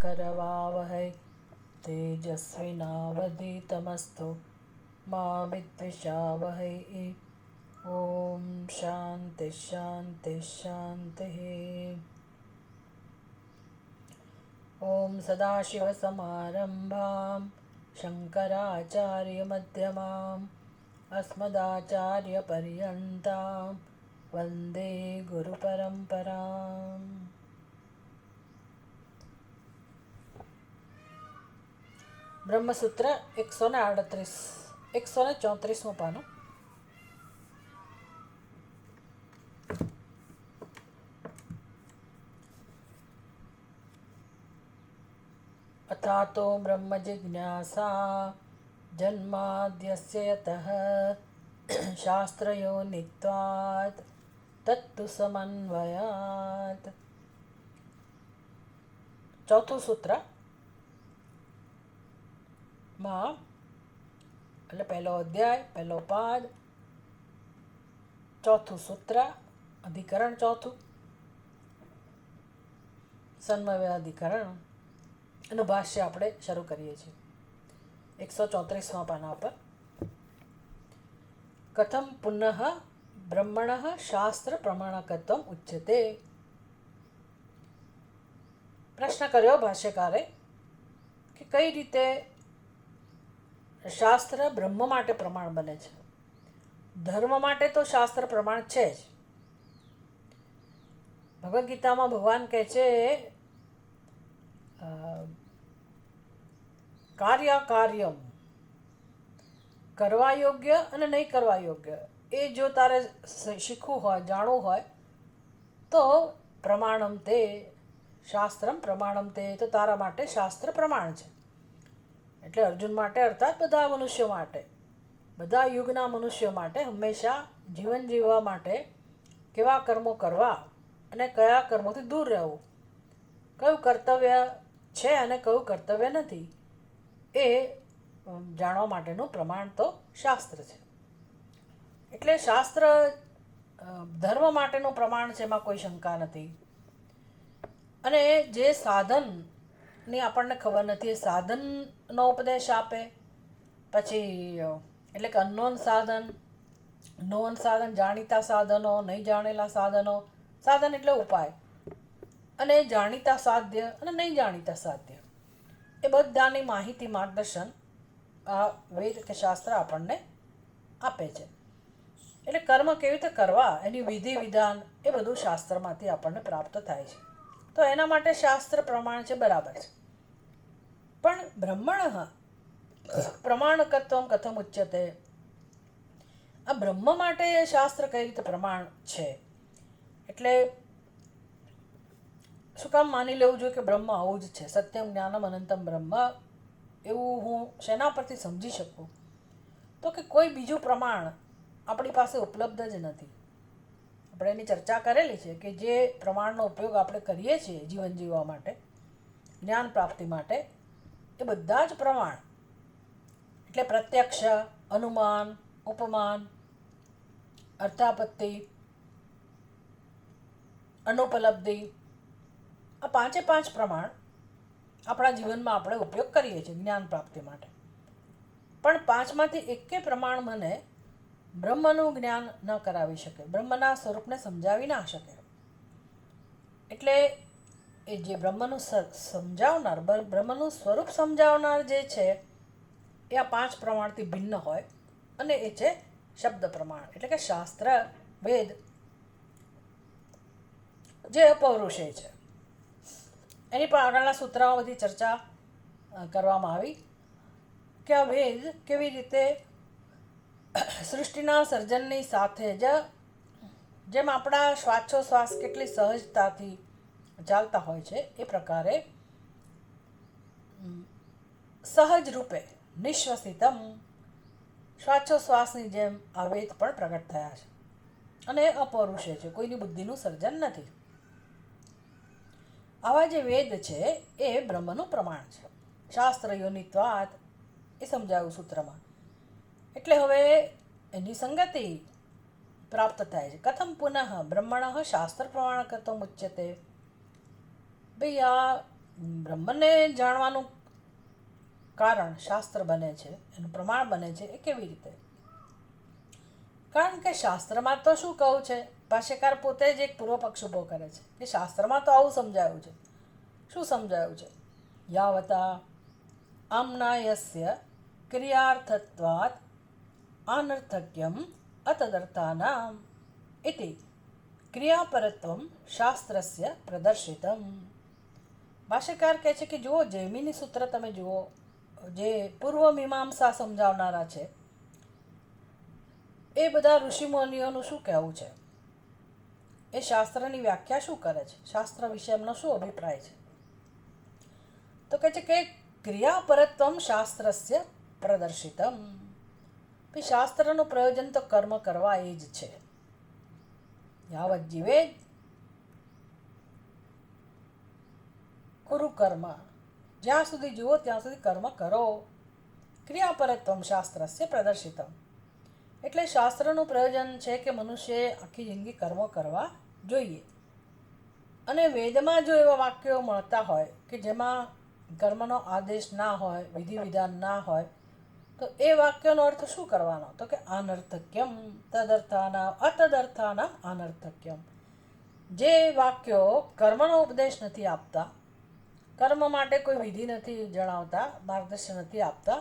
करवावहै तेजस्विनावधीतमस्तु मा विद्विषावहै। ॐ शान्ति शान्ति शान्तिः। ॐ सदाशिवसमारम्भां शङ्कराचार्यमध्यमाम् अस्मदाचार्यपर्यन्तां वन्दे गुरुपरम्पराम्। ब्रह्मसूत्र 138 134 पाનું। अथातो ब्रह्मजिज्ञासा जन्माद्यस्य यतः शास्त्रयोनित्वात् तत्तु समन्वयात्। चौथું સૂત્ર માં એટલે પહેલો અધ્યાય, પહેલો પાદ, ચોથું સૂત્ર, અધિકરણ ચોથું, સન્વય અધિકરણ એનું ભાષ્ય આપણે શરૂ કરીએ છીએ 134મા પાના પર। કથમ પુનઃ બ્રહ્મણઃ શાસ્ત્ર પ્રમાણકત્વમ ઉચ્યતે। પ્રશ્ન કર્યો ભાષ્યકારે કે કઈ રીતે શાસ્ત્ર બ્રહ્મ માટે પ્રમાણ બને છે। ધર્મ માટે તો શાસ્ત્ર પ્રમાણ છે જ। ભગવદ્ ગીતામાં ભગવાન કહે છે કાર્યકાર્યમ, કરવા યોગ્ય અને નહીં કરવા યોગ્ય એ જો તારે શીખવું હોય, જાણવું હોય તો પ્રમાણમ તે શાસ્ત્રમ પ્રમાણમ તે, તો તારા માટે શાસ્ત્ર પ્રમાણ છે। એટલે અર્જુન માટે અર્થાત બધા મનુષ્યો માટે, બધા યુગના મનુષ્યો માટે હંમેશા જીવન જીવવા માટે કેવા કર્મો કરવા અને કયા કર્મોથી દૂર રહેવું, કયું કર્તવ્ય છે અને કયું કર્તવ્ય નથી એ જાણવા માટેનું પ્રમાણ તો શાસ્ત્ર છે। એટલે શાસ્ત્ર ધર્મ માટેનું પ્રમાણ છે, એમાં કોઈ શંકા નથી। અને જે સાધનની આપણને ખબર નથી એ સાધનનો ઉપદેશ આપે, પછી એટલે કે અનનોન સાધન, નોન સાધન, જાણીતા સાધનો, નહીં જાણેલા સાધનો, સાધન એટલે ઉપાય, અને જાણીતા સાધ્ય અને નહીં જાણીતા સાધ્ય, એ બધાની માહિતી માર્ગદર્શન આ વેદ કે શાસ્ત્ર આપણને આપે છે। એટલે કર્મ કેવી રીતે કરવા એની વિધિ વિધાન એ બધું શાસ્ત્રમાંથી આપણને પ્રાપ્ત થાય છે। તો એના માટે શાસ્ત્ર પ્રમાણ છે, બરાબર છે। પણ બ્રહ્મણ પ્રમાણકત્વમ કથમ ઉચ્યતે, આ બ્રહ્મ માટે શાસ્ત્ર કઈ રીતે પ્રમાણ છે? એટલે શું કામ માની લેવું જોઈએ કે બ્રહ્મ આવું જ છે, સત્યમ જ્ઞાનમ અનંતમ બ્રહ્મ, એવું હું શેના પરથી સમજી શકું? તો કે કોઈ બીજું પ્રમાણ આપણી પાસે ઉપલબ્ધ જ નથી। આપણે એની ચર્ચા કરેલી છે કે જે પ્રમાણનો ઉપયોગ આપણે કરીએ છીએ જીવન જીવવા માટે, જ્ઞાન પ્રાપ્તિ માટે, એ બધા જ પ્રમાણ એટલે પ્રત્યક્ષ, અનુમાન, ઉપમાન, અર્થાપત્તિ, અનુપલબ્ધિ, આ પાંચે પાંચ પ્રમાણ આપણા જીવનમાં આપણે ઉપયોગ કરીએ છીએ જ્ઞાન પ્રાપ્તિ માટે। પણ પાંચમાંથી એકે પ્રમાણ મને બ્રહ્મનું જ્ઞાન ન કરાવી શકે, બ્રહ્મના સ્વરૂપને સમજાવી ના શકે। એટલે એ જે બ્રહ્મનું સમજાવનાર, બ્રહ્મનું સ્વરૂપ સમજાવનાર જે છે એ આ પાંચ પ્રમાણથી ભિન્ન હોય, અને એ છે શબ્દ પ્રમાણ, એટલે કે શાસ્ત્ર, વેદ, જે અપૌરુષેય છે। એની પણ આગળના સૂત્રમાં બધી ચર્ચા કરવામાં આવી કે આ વેદ કેવી રીતે સૃષ્ટિના સર્જનની સાથે જ, જેમ આપણા શ્વાસોશ્વાસ કેટલી સહજતાથી ચાલતા હોય છે એ પ્રકારે સહજ રૂપે નિશ્વસિતમ શ્વાસોશ્વાસની જેમ આ વેદ પણ પ્રગટ થયા છે, અને એ અપૌરુષેય છે, કોઈની બુદ્ધિનું સર્જન નથી। આવા જે વેદ છે એ બ્રહ્મનું પ્રમાણ છે। શાસ્ત્ર યોનિત્વાત એ સમજાવ્યું સૂત્રમાં। એટલે હવે એની સંગતિ પ્રાપ્ત થાય છે। કથમ પુનઃ બ્રહ્મણ શાસ્ત્ર પ્રમાણકત્વમ ઉચ્યતે। ભાઈ આ બ્રહ્મને જાણવાનું કારણ શાસ્ત્ર બને છે, એનું પ્રમાણ બને છે. એ કેવી રીતે? કારણ કે શાસ્ત્રમાં તો શું કહું છે, ભાષ્યકાર પોતે જ એક પૂર્વ પક્ષ ઊભો કરે છે કે શાસ્ત્રમાં તો આવું સમજાયું છે. શું સમજાયું છે? યાવતા આમ્નાયસ્ય ક્રિયાર્થત્વાत् અનર્થક્યમ અતદર્થાનામ ઇતિ ક્રિયાપરત્વમ શાસ્ત્રસ્ય પ્રદર્શિતમ. ભાષ્યકાર કહે છે કે જુઓ, જૈમિની સૂત્ર તમે જુઓ, જે પૂર્વ મીમાંસા સમજાવનારા છે, એ બધા ઋષિમુનિઓનું શું કહેવું છે, એ શાસ્ત્રની વ્યાખ્યા શું કરે છે, શાસ્ત્ર વિશે એમનો શું અભિપ્રાય છે? તો કહે છે કે ક્રિયાપરત્વમ શાસ્ત્રસ્ય પ્રદર્શિતમ. શાસ્ત્રનું પ્રયોજન તો કર્મ કરવા એ જ છે. યાવત જીવે કુરુ કર્મ, જ્યાં સુધી જુઓ ત્યાં સુધી કર્મ કરો. ક્રિયાપરત્વમ શાસ્ત્રસ્ય પ્રદર્શિતમ એટલે શાસ્ત્રનું પ્રયોજન છે કે મનુષ્યએ આખી જિંદગી કર્મો કરવા જોઈએ. અને વેદમાં જો એવા વાક્યો મળતા હોય કે જેમાં કર્મનો આદેશ ના હોય, વિધિ વિધાન ના હોય, તો એ વાક્યનો અર્થ શું કરવાનો? તો કે અનર્થક્યમ તદર્થાનામ અતદર્થાનામ અનર્થક્યમ. જે વાક્યો કર્મનો ઉપદેશ નથી આપતા, કર્મ માટે કોઈ વિધિ નથી જણાવતા, માર્ગદર્શન નથી આપતા,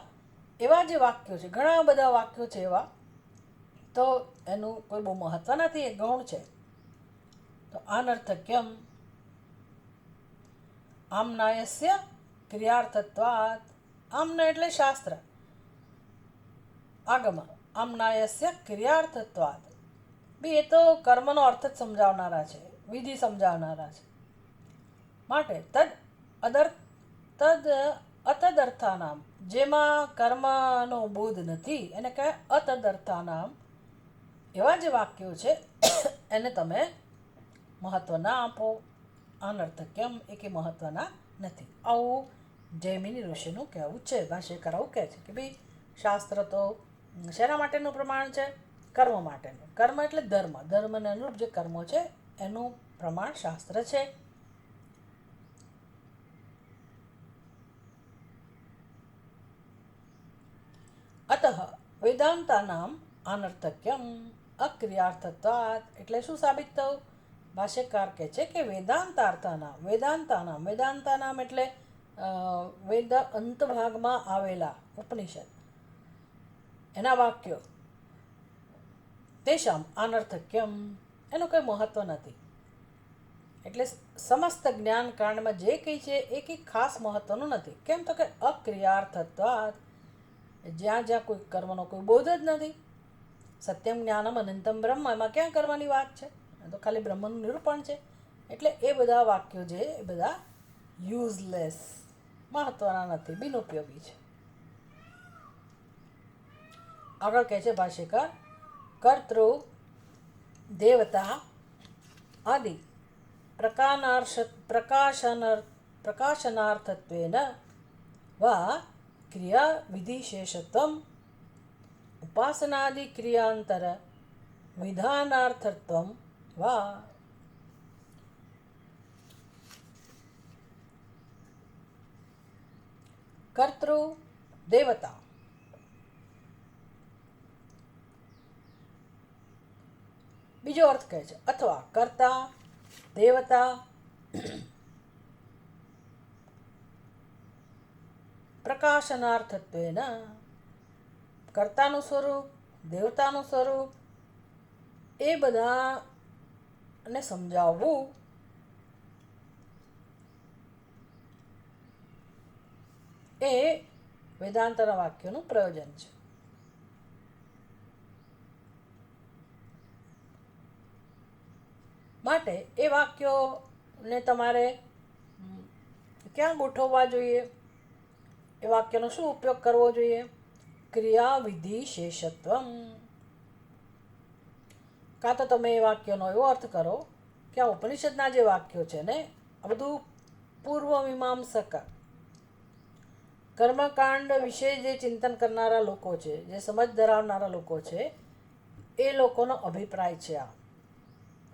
એવા જે વાક્યો છે, ઘણા બધા વાક્યો છે એવા, તો એનું કોઈ બહુ મહત્વ નથી, એ ગૌણ છે. તો અનર્થક્યમ આમ્નાયસ્ય ક્રિયાર્થત્વાत्. આમ્ન એટલે શાસ્ત્ર, આગમ. આમ્નાયસ્ય ક્રિયાર્થત્વાत् બી એ તો કર્મનો અર્થ જ સમજાવનારા છે, વિધિ સમજાવનારા છે. માટે તદ અતદર્થાનામ, જેમાં કર્મનો બોધ નથી, એને કહે અતદર્થાનામ. એવા જે વાક્યો છે એને તમે મહત્વ ના આપો. અનર્થક્યમ એ કે મહત્વના નથી. આવું જૈમિની ઋષિનું કહેવું છે. ભાષ્યકાર આવું કહે છે કે ભાઈ શાસ્ત્ર તો શેના માટેનું પ્રમાણ છે? કર્મ માટેનું. કર્મ એટલે ધર્મ, ધર્મને અનુરૂપ જે કર્મો છે એનું પ્રમાણ શાસ્ત્ર છે. અતઃ વેદાંતાનામ અનર્થક્યમ અક્રિયાર્થત્વાत् એટલે શું સાબિત થયું? ભાષ્યકાર કહે છે કે વેદાંતાનામ એટલે વેદ અંત ભાગમાં આવેલા ઉપનિષદ, એના વાક્યો, તેષામ અનર્થક્યમ એનું કંઈ મહત્વ નથી. એટલે સમસ્ત જ્ઞાન કાંડમાં જે કંઈ છે એ કંઈ ખાસ મહત્વનું નથી. કેમ? તો કે અક્રિયાર્થત્વાत्, જ્યાં જ્યાં કોઈ કર્મનો કોઈ બોધ જ નથી. સત્યમ જ્ઞાનમ અનંતમ બ્રહ્મ, એમાં ક્યાં કર્મની વાત છે? એ તો ખાલી બ્રહ્મનું નિરૂપણ છે. એટલે એ બધા વાક્યો છે એ બધા યુઝલેસ, મહત્વના નથી, બિનઉપયોગી છે. આગળ કહે છે ભાષ્યકાર, કર્તૃ દેવતા આદિ પ્રકાશનાર્થત્વેન વા ક્રિયા વિધિશેષત્વમ ઉપાસનાદિ ક્રિયાંતર વિધાનાર્થત્વમ વા. કર્તૃ દેવતા, બીજો અર્થ કહે છે, અથવા કર્તા દેવતા પ્રકાશનાર્થત્વેન, કર્તાનું સ્વરૂપ, દેવતાનું સ્વરૂપ, એ બધાને સમજાવવું એ વેદાંતના વાક્યનું પ્રયોજન છે. માટે એ વાક્યોને તમારે ક્યાં ગોઠવવા જોઈએ? એ વાક્યનો શું ઉપયોગ કરવો જોઈએ? ક્રિયા વિધિ શેષત્વમ. કાં તો તમે એ વાક્યનો એવો અર્થ કરો કે આ ઉપનિષદના જે વાક્યો છે ને, આ બધું પૂર્વ મીમાંસક કર્મકાંડ વિશે જે ચિંતન કરનારા લોકો છે, જે સમજ ધરાવનારા લોકો છે, એ લોકોનો અભિપ્રાય છે, આ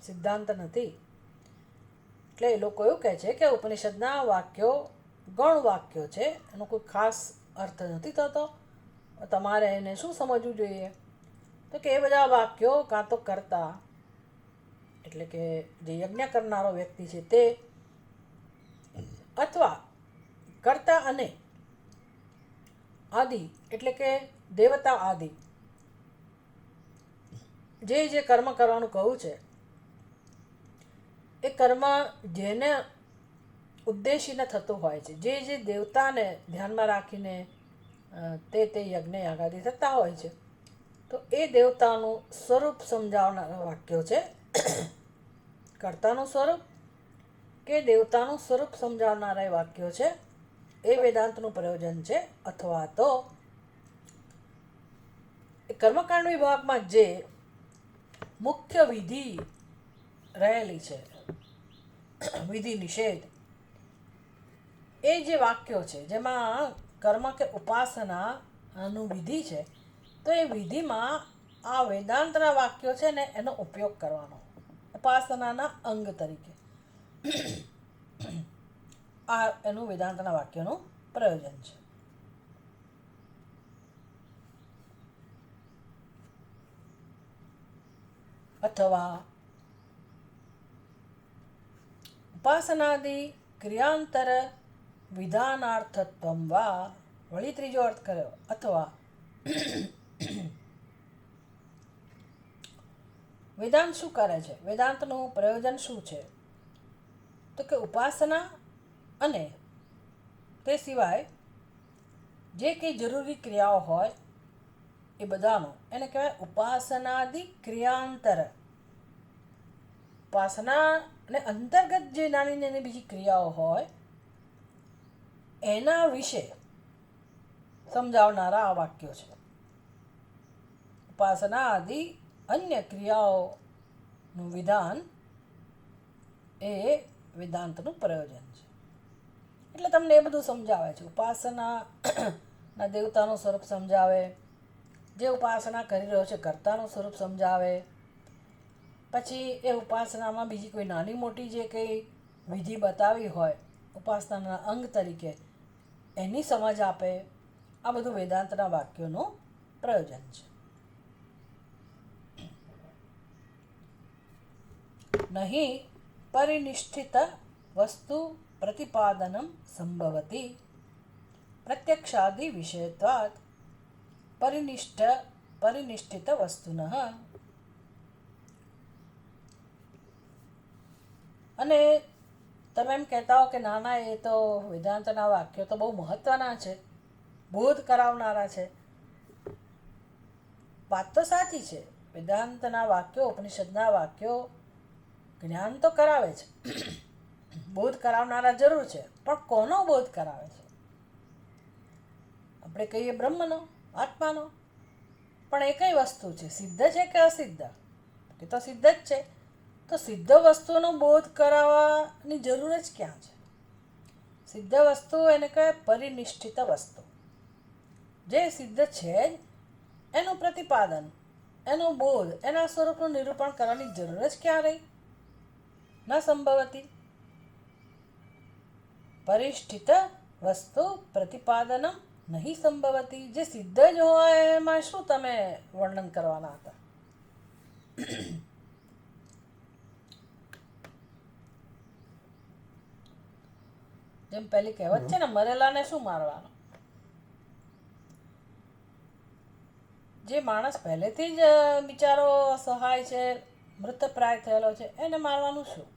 સિદ્ધાંત નથી. એટલે એ લોકો એવું કહે છે કે ઉપનિષદના વાક્યો ગૌણ વાક્યો છે, એનો કોઈ ખાસ અર્થ નથી થતો. તમારે એને શું સમજવું જોઈએ? તો કે એ બધા વાક્યો કાં તો કર્તા એટલે કે જે યજ્ઞ કરનારો વ્યક્તિ છે તે, અથવા કર્તા અને આદિ એટલે કે દેવતા આદિ જે કર્મ કરવાનું કહ્યું છે એ કર્મ જેને ઉદ્દેશીને થતું હોય છે, જે દેવતાને ધ્યાનમાં રાખીને તે યજ્ઞ યાગાદિ થતા હોય છે, તો એ દેવતાનું સ્વરૂપ સમજાવનારા વાક્યો છે. કર્તાનું સ્વરૂપ કે દેવતાનું સ્વરૂપ સમજાવનારા વાક્યો છે, એ વેદાંતનું પ્રયોજન છે. અથવા તો એ કર્મકાંડ વિભાગમાં જે મુખ્ય વિધિ રહેલી છે, વિધિ નિષેધ, એ જે વાક્યો છે જેમાં કર્મ કે ઉપાસનાનું વિધિ છે, તો એ વિધિમાં આ વેદાંતના વાક્યો છે ને એનો ઉપયોગ કરવાનો ઉપાસનાના અંગ તરીકે. આ એનું વેદાંતના વાક્યનું પ્રયોજન છે. અથવા ઉપાસનાદિ ક્રિયાંતર વિધાનાર્થત્વમ વા, વળી ત્રીજો અર્થ કર્યો, અથવા વેદાંત શું કરે છે, વેદાંતનું પ્રયોજન શું છે? તો કે ઉપાસના અને તે સિવાય જે કંઈ જરૂરી ક્રિયાઓ હોય એ બધાનો એને કહેવાય ઉપાસનાદિ ક્રિયાંતર. ઉપાસના અને અંતર્ગત જે નાની નાની બીજી ક્રિયાઓ હોય એના વિશે સમજાવનારા આ વાક્યો છે. ઉપાસના આદિ અન્ય ક્રિયાઓનું વિધાન એ વેદાંતનું પ્રયોજન છે. એટલે તમને એ બધું સમજાવે છે. ઉપાસનાના દેવતાનું સ્વરૂપ સમજાવે, જે ઉપાસના કરી રહ્યો છે કર્તાનું સ્વરૂપ સમજાવે, પછી એ ઉપાસનામાં બીજી કોઈ નાની મોટી જે કંઈ વિધિ બતાવી હોય ઉપાસનાના અંગ તરીકે એની સમજ આપે. આ બધું વેદાંતના વાક્યોનું પ્રયોજન છે. નહીં પરિનિષ્ઠિત વસ્તુ પ્રતિપાદનમ સંભવતી પ્રત્યક્ષાદિ વિષયત્વાत् પરિનિષ્ઠિત વસ્તુનઃ. અને તમે એમ કહેતા હો કે નાના એ તો વેદાંતના વાક્યો તો બહુ મહત્વના છે, બોધ કરાવનારા છે. વાત તો સાચી છે, વેદાંતના વાક્યો, ઉપનિષદના વાક્યો જ્ઞાન તો કરાવે છે, બોધ કરાવનારા જરૂર છે, પણ કોનો બોધ કરાવે છે? આપણે કહીએ બ્રહ્મનો, આત્માનો, પણ એ કઈ વસ્તુ છે? સિદ્ધ છે કે અસિદ્ધ? એ તો સિદ્ધ જ છે. તો સિદ્ધ વસ્તુનો બોધ કરાવવાની જરૂર જ ક્યાં છે? સિદ્ધ વસ્તુ એને કહેવાય પરિનિષ્ઠિત વસ્તુ. જે સિદ્ધ છે જ એનું પ્રતિપાદન, એનો બોધ, એના સ્વરૂપનું નિરૂપણ કરવાની જરૂર જ ક્યાં રહી? ન સંભવતી. પરિષ્ઠિત વસ્તુ પ્રતિપાદનમ નહીં સંભવતી. જે સિદ્ધ જ હોય એમાં શું તમે વર્ણન કરવાના હતા? જેમ પેલી કહેવત છે ને, મરેલાને શું મારવાનો? જે માણસ પહેલેથી જ બિચારો સહાય છે, મૃતપ્રાય થયેલો છે, એને મારવાનું શું?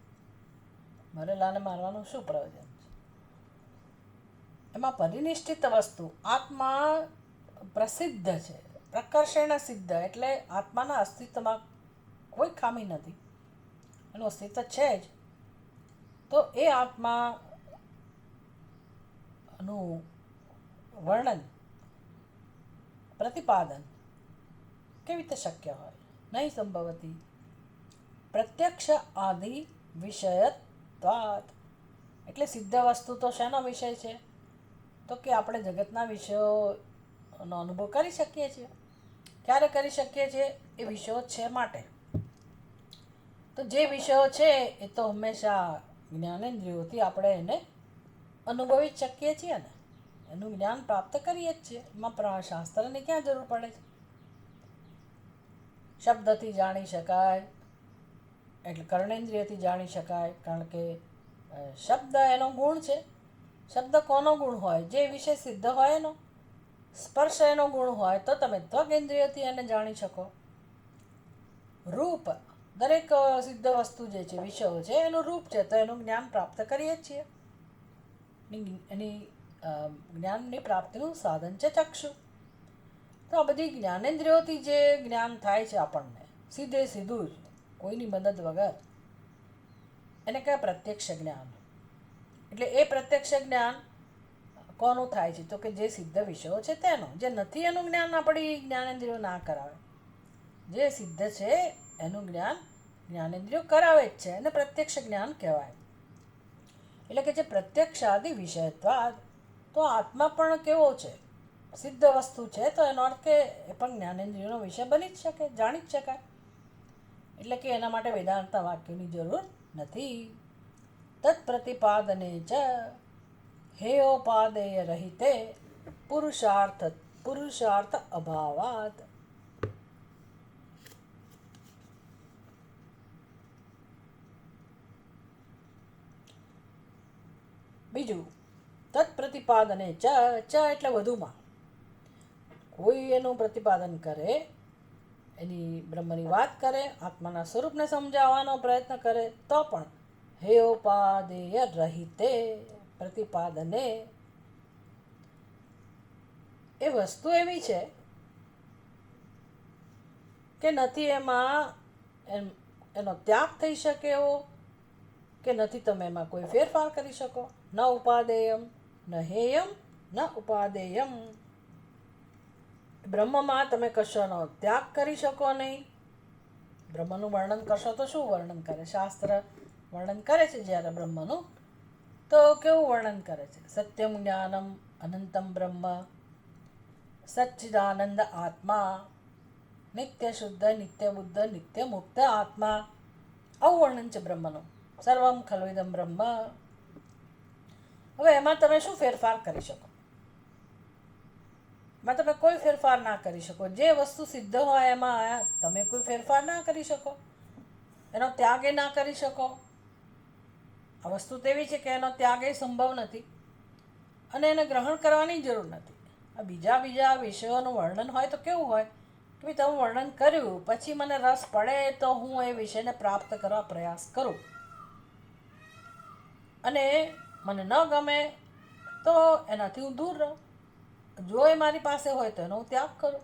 મરેલાને મારવાનું શું પ્રયોજન છે? એમાં પરિનિષ્ઠિત વસ્તુ આત્મા પ્રસિદ્ધ છે, પ્રકર્ષણ સિદ્ધ, એટલે આત્માના અસ્તિત્વમાં કોઈ ખામી નથી, એનું અસ્તિત્વ છે જ. તો એ આત્માનું વર્ણન, પ્રતિપાદન કેવી રીતે શક્ય હોય? નહીં સંભવતી. પ્રત્યક્ષ આદિ વિષયત્વાत्. એટલે સિદ્ધ વસ્તુ તો શેનો વિષય છે? તો કે આપણે જગતના વિષયોનો અનુભવ કરી શકીએ છીએ. ક્યારે કરી શકીએ છીએ? એ વિષયો છે માટે. તો જે વિષયો છે એ તો હંમેશા જ્ઞાનેન્દ્રિયોથી આપણે એને અનુભવી જ શકીએ છીએ ને, એનું જ્ઞાન પ્રાપ્ત કરીએ જ છીએ. એમાં શાસ્ત્રની ક્યાં જરૂર પડે છે? શબ્દથી જાણી શકાય, એટલે કર્ણેન્દ્રિયથી જાણી શકાય, કારણ કે શબ્દ એનો ગુણ છે. શબ્દ કોનો ગુણ હોય? જે વિષય સિદ્ધ હોય એનો. સ્પર્શ એનો ગુણ હોય તો તમે ત્વગેન્દ્રિયથી એને જાણી શકો. રૂપ, દરેક સિદ્ધ વસ્તુ જે છે, વિષયો છે, એનું રૂપ છે, તો એનું જ્ઞાન પ્રાપ્ત કરીએ જ છીએ. એની જ્ઞાનની પ્રાપ્તિનું સાધન છે ચક્ષુ. તો આ બધી જ્ઞાનેન્દ્રિયોથી જે જ્ઞાન થાય છે આપણને, સીધે સીધું જ, કોઈની મદદ વગર, એને કહેવાય પ્રત્યક્ષ જ્ઞાન. એટલે એ પ્રત્યક્ષ જ્ઞાન કોનું થાય છે? તો કે જે સિદ્ધ વિષયો છે તેનો. જે નથી એનું જ્ઞાન આપણી જ્ઞાનેન્દ્રિયો ના કરાવે. જે સિદ્ધ છે એનું જ્ઞાન જ્ઞાનેન્દ્રિયો કરાવે જ છે, એને પ્રત્યક્ષ જ્ઞાન કહેવાય. એટલે કે જે પ્રત્યક્ષાદિ વિષયત્વાદ, તો આત્મા પણ કેવો છે? સિદ્ધ વસ્તુ છે, તો એનો અર્થ કે એ પણ જ્ઞાનેન્દ્રિયોનો વિષય બની જ શકે, જાણી જ શકાય. એટલે કે એના માટે વેદાંત વાક્યની જરૂર નથી. તત્પ્રતિપાદને ચ હેયોપાદેય રહિતે પુરુષાર્થ અભાવાત. બીજું, તત્પ્રતિપાદને ચ એટલે વધુમાં કોઈ એનું પ્રતિપાદન કરે, એની બ્રહ્મની વાત કરે, આત્માના સ્વરૂપને સમજાવવાનો પ્રયત્ન કરે, તો પણ હેયોપાદેય રહિતે પ્રતિપાદને, એ વસ્તુ એવી છે કે નથી એમાં એનો ત્યાગ થઈ શકે એવો, કે નથી તમે એમાં કોઈ ફેરફાર કરી શકો. ન ઉપાદેયમ ન હેયમ ન ઉપાદેયમ. બ્રહ્મમાં તમે કશોનો ત્યાગ કરી શકો નહીં. બ્રહ્મનું વર્ણન કરશો તો શું વર્ણન કરે? શાસ્ત્ર વર્ણન કરે છે જ્યારે બ્રહ્મનું, તો કેવું વર્ણન કરે છે? સત્યમ જ્ઞાનમ અનંતમ બ્રહ્મ, સચ્ચિદાનંદ આત્મા, નિત્ય શુદ્ધ, નિત્ય બુદ્ધ, નિત્ય મુક્ત આત્મા. આવું વર્ણન છે બ્રહ્મનું. સર્વમ ખલ્વિદમ બ્રહ્મ. હવે એમાં તમે શું ફેરફાર કરી શકો? એમાં તમે કોઈ ફેરફાર ના કરી શકો. જે વસ્તુ સિદ્ધ હોય એમાં તમે કોઈ ફેરફાર ના કરી શકો, એનો ત્યાગ એ ના કરી શકો. આ વસ્તુ તેવી છે કે એનો ત્યાગ એ સંભવ નથી, અને એને ગ્રહણ કરવાની જરૂર નથી. આ બીજા વિષયોનું વર્ણન હોય તો કેવું હોય કે ભાઈ તમે વર્ણન કર્યું, પછી મને રસ પડે તો હું એ વિષયને પ્રાપ્ત કરવા પ્રયાસ કરું, અને મને ન ગમે તો એનાથી હું દૂર રહું. જો એ મારી પાસે હોય તો એનો હું ત્યાગ કરું.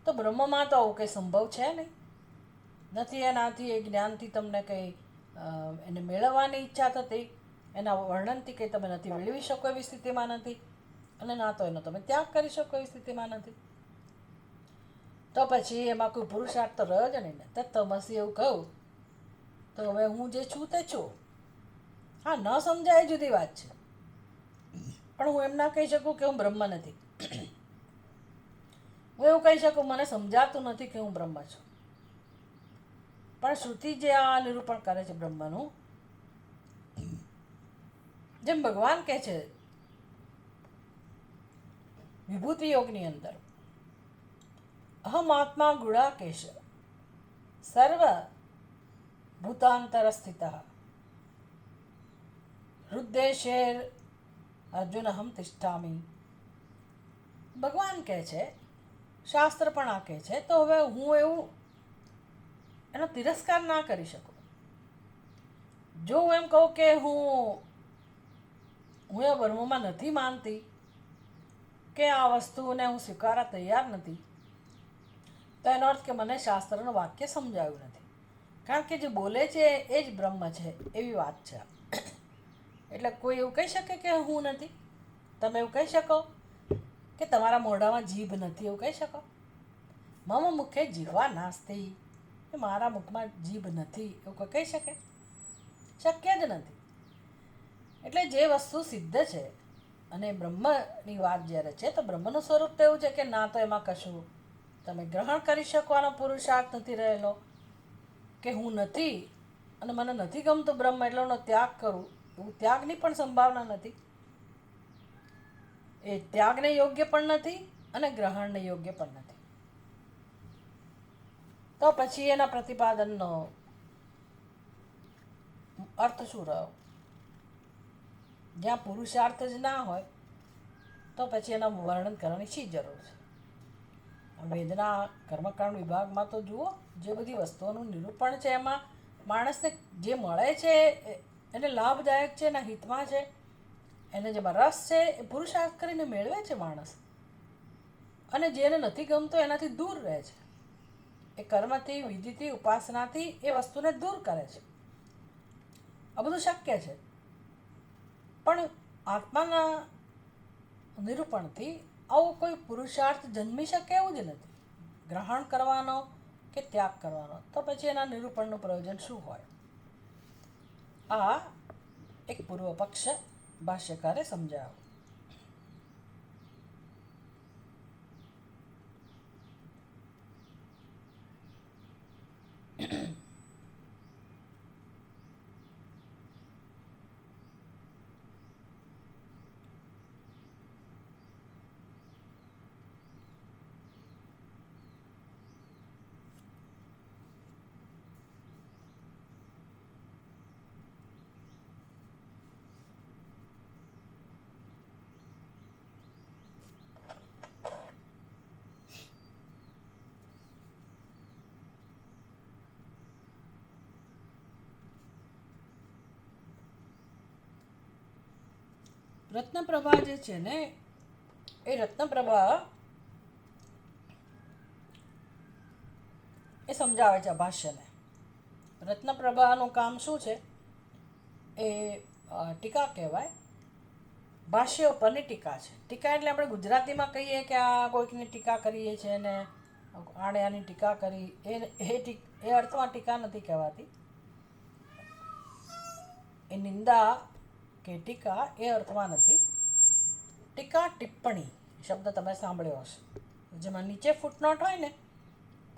તો બ્રહ્મમાં તો આવું કંઈ સંભવ છે નહીં. નથી એનાથી, એ જ્ઞાનથી તમને કંઈ એને મેળવવાની ઈચ્છા થતી, એના વર્ણનથી કંઈ તમે નથી મેળવી શકો એવી સ્થિતિમાં નથી, અને ના તો એનો તમે ત્યાગ કરી શકો એવી સ્થિતિમાં નથી. તો પછી એમાં કોઈ પુરુષાર્થ તો રહ્યો જ નહીં ને. તત્વમસી એવું કહું તો હવે હું જે છું તે છું. હા, ન સમજાય જુદી વાત છે, પણ હું એમ ના કહી શકું કે હું બ્રહ્મ નથી. હું એવું કહી શકું મને સમજાતું નથી કે હું બ્રહ્મ છું. પણ શ્રુતિ જે આ નિરૂપણ કરે છે બ્રહ્મનું, જેમ ભગવાન કહે છે વિભૂતિ યોગની અંદર, અહમ આત્મા ગુડાકેશ સર્વ ભૂતાંતર સ્થિત હૃદય અર્જુન અહમ તિષ્ઠામી. ભગવાન કહે છે, શાસ્ત્ર પણ આ કહે છે, તો હવે હું એવું એનો તિરસ્કાર ના કરી શકું. જો હું એમ કહું કે હું એ બ્રહ્મમાં નથી માનતી, કે આ વસ્તુને હું સ્વીકારવા તૈયાર નથી, તો એનો અર્થ કે મને શાસ્ત્રનું વાક્ય સમજાવ્યું નથી. કારણ કે જે બોલે છે એ જ બ્રહ્મ છે એવી વાત છે. એટલે કોઈ એવું કહી શકે કે હું નથી? તમે એવું કહી શકો કે તમારા મોઢામાં જીભ નથી? એવું કહી શકો? મમ મુખે જીહવા નાસ્તિ, કે મારા મુખમાં જીભ નથી, એવું કોઈ કહી શકે? શક્ય જ નથી. એટલે જે વસ્તુ સિદ્ધ છે, અને બ્રહ્મની વાત જ્યારે છે, તો બ્રહ્મનું સ્વરૂપ તો એવું છે કે ના તો એમાં કશું તમે ગ્રહણ કરી શકવાનો પુરુષાર્થ નથી રહેલો, કે હું નથી અને મને નથી ગમતું બ્રહ્મ એટલે એનો ત્યાગ કરું, એવું ત્યાગની પણ સંભાવના નથી. એ ત્યાગને યોગ્ય પણ નથી અને ગ્રહણને યોગ્ય પણ નથી. તો પછી એના પ્રતિપાદનનો અર્થ શું રહ્યો? જ્યાં પુરુષાર્થ જ ના હોય તો પછી એના વર્ણન કરવાની શી જરૂર છે? વેદના કર્મકાંડ વિભાગમાં તો જુઓ, જે બધી વસ્તુઓનું નિરૂપણ છે એમાં માણસને જે મળે છે એને લાભદાયક છે, એના હિતમાં છે, એને જેમાં રસ છે એ પુરુષાર્થ કરીને મેળવે છે માણસ. અને જેને નથી ગમતો એનાથી દૂર રહે છે. એ કર્મથી, વિધિથી, ઉપાસનાથી એ વસ્તુને દૂર કરે છે. આ બધું શક્ય છે. પણ આત્માના નિરૂપણથી આવો કોઈ પુરુષાર્થ જન્મી શકે એવું જ નથી, ગ્રહણ કરવાનો કે ત્યાગ કરવાનો. તો પછી એના નિરૂપણનું પ્રયોજન શું હોય? આ એક પૂર્વ પક્ષ ભાષ્યકારે સમજાવ્યો. રત્નપ્રભા જે છે ને, એ રત્નપ્રભા એ સમજાવે છે ભાષ્યને. રત્નપ્રભાનું કામ શું છે? એ ટીકા કહેવાય. ભાષ્ય ઉપરની ટીકા છે. ટીકા એટલે આપણે ગુજરાતીમાં કહીએ કે આ કોઈકની ટીકા કરીએ છીએ ને આણે આની ટીકા કરી, એ અર્થમાં ટીકા નથી કહેવાતી. એ નિંદા કે ટીકા એ અર્થમાં નથી. ટીકા ટિપ્પણી શબ્દ તમે સાંભળ્યો હશે. જેમાં નીચે ફૂટનોટ હોય ને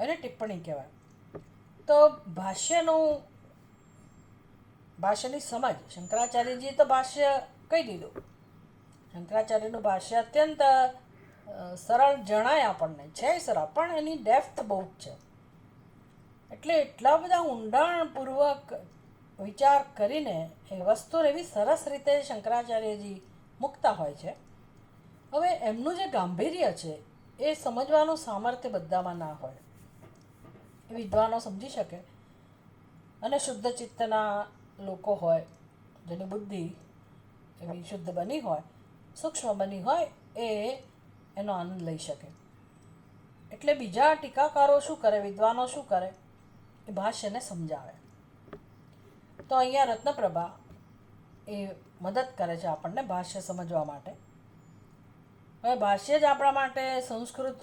એને ટિપ્પણી કહેવાય. તો ભાષ્યની સમજ, શંકરાચાર્યજીએ તો ભાષ્ય કહી દીધું. શંકરાચાર્યનું ભાષ્ય અત્યંત સરળ જણાય આપણને, છે સરળ, પણ એની ડેપ્થ બહુ જ છે. એટલે એટલા બધા ઊંડાણપૂર્વક વિચાર કરીને એ વસ્તુને એવી સરસ રીતે શંકરાચાર્યજી મૂકતા હોય છે. હવે એમનું જે ગાંભીર્ય છે એ સમજવાનું સામર્થ્ય બધામાં ના હોય. એ વિદ્વાનો સમજી શકે અને શુદ્ધ ચિત્તના લોકો હોય, જેની બુદ્ધિ એવી શુદ્ધ બની હોય, સૂક્ષ્મ બની હોય, એ એનો આનંદ લઈ શકે. એટલે બીજા ટીકાકારો શું કરે, વિદ્વાનો શું કરે? એ ભાષ્યને સમજાવે. તો અહીંયા રત્નપ્રભા એ મદદ કરે છે આપણને ભાષ્ય સમજવા માટે. હવે ભાષ્ય જ આપણા માટે સંસ્કૃતની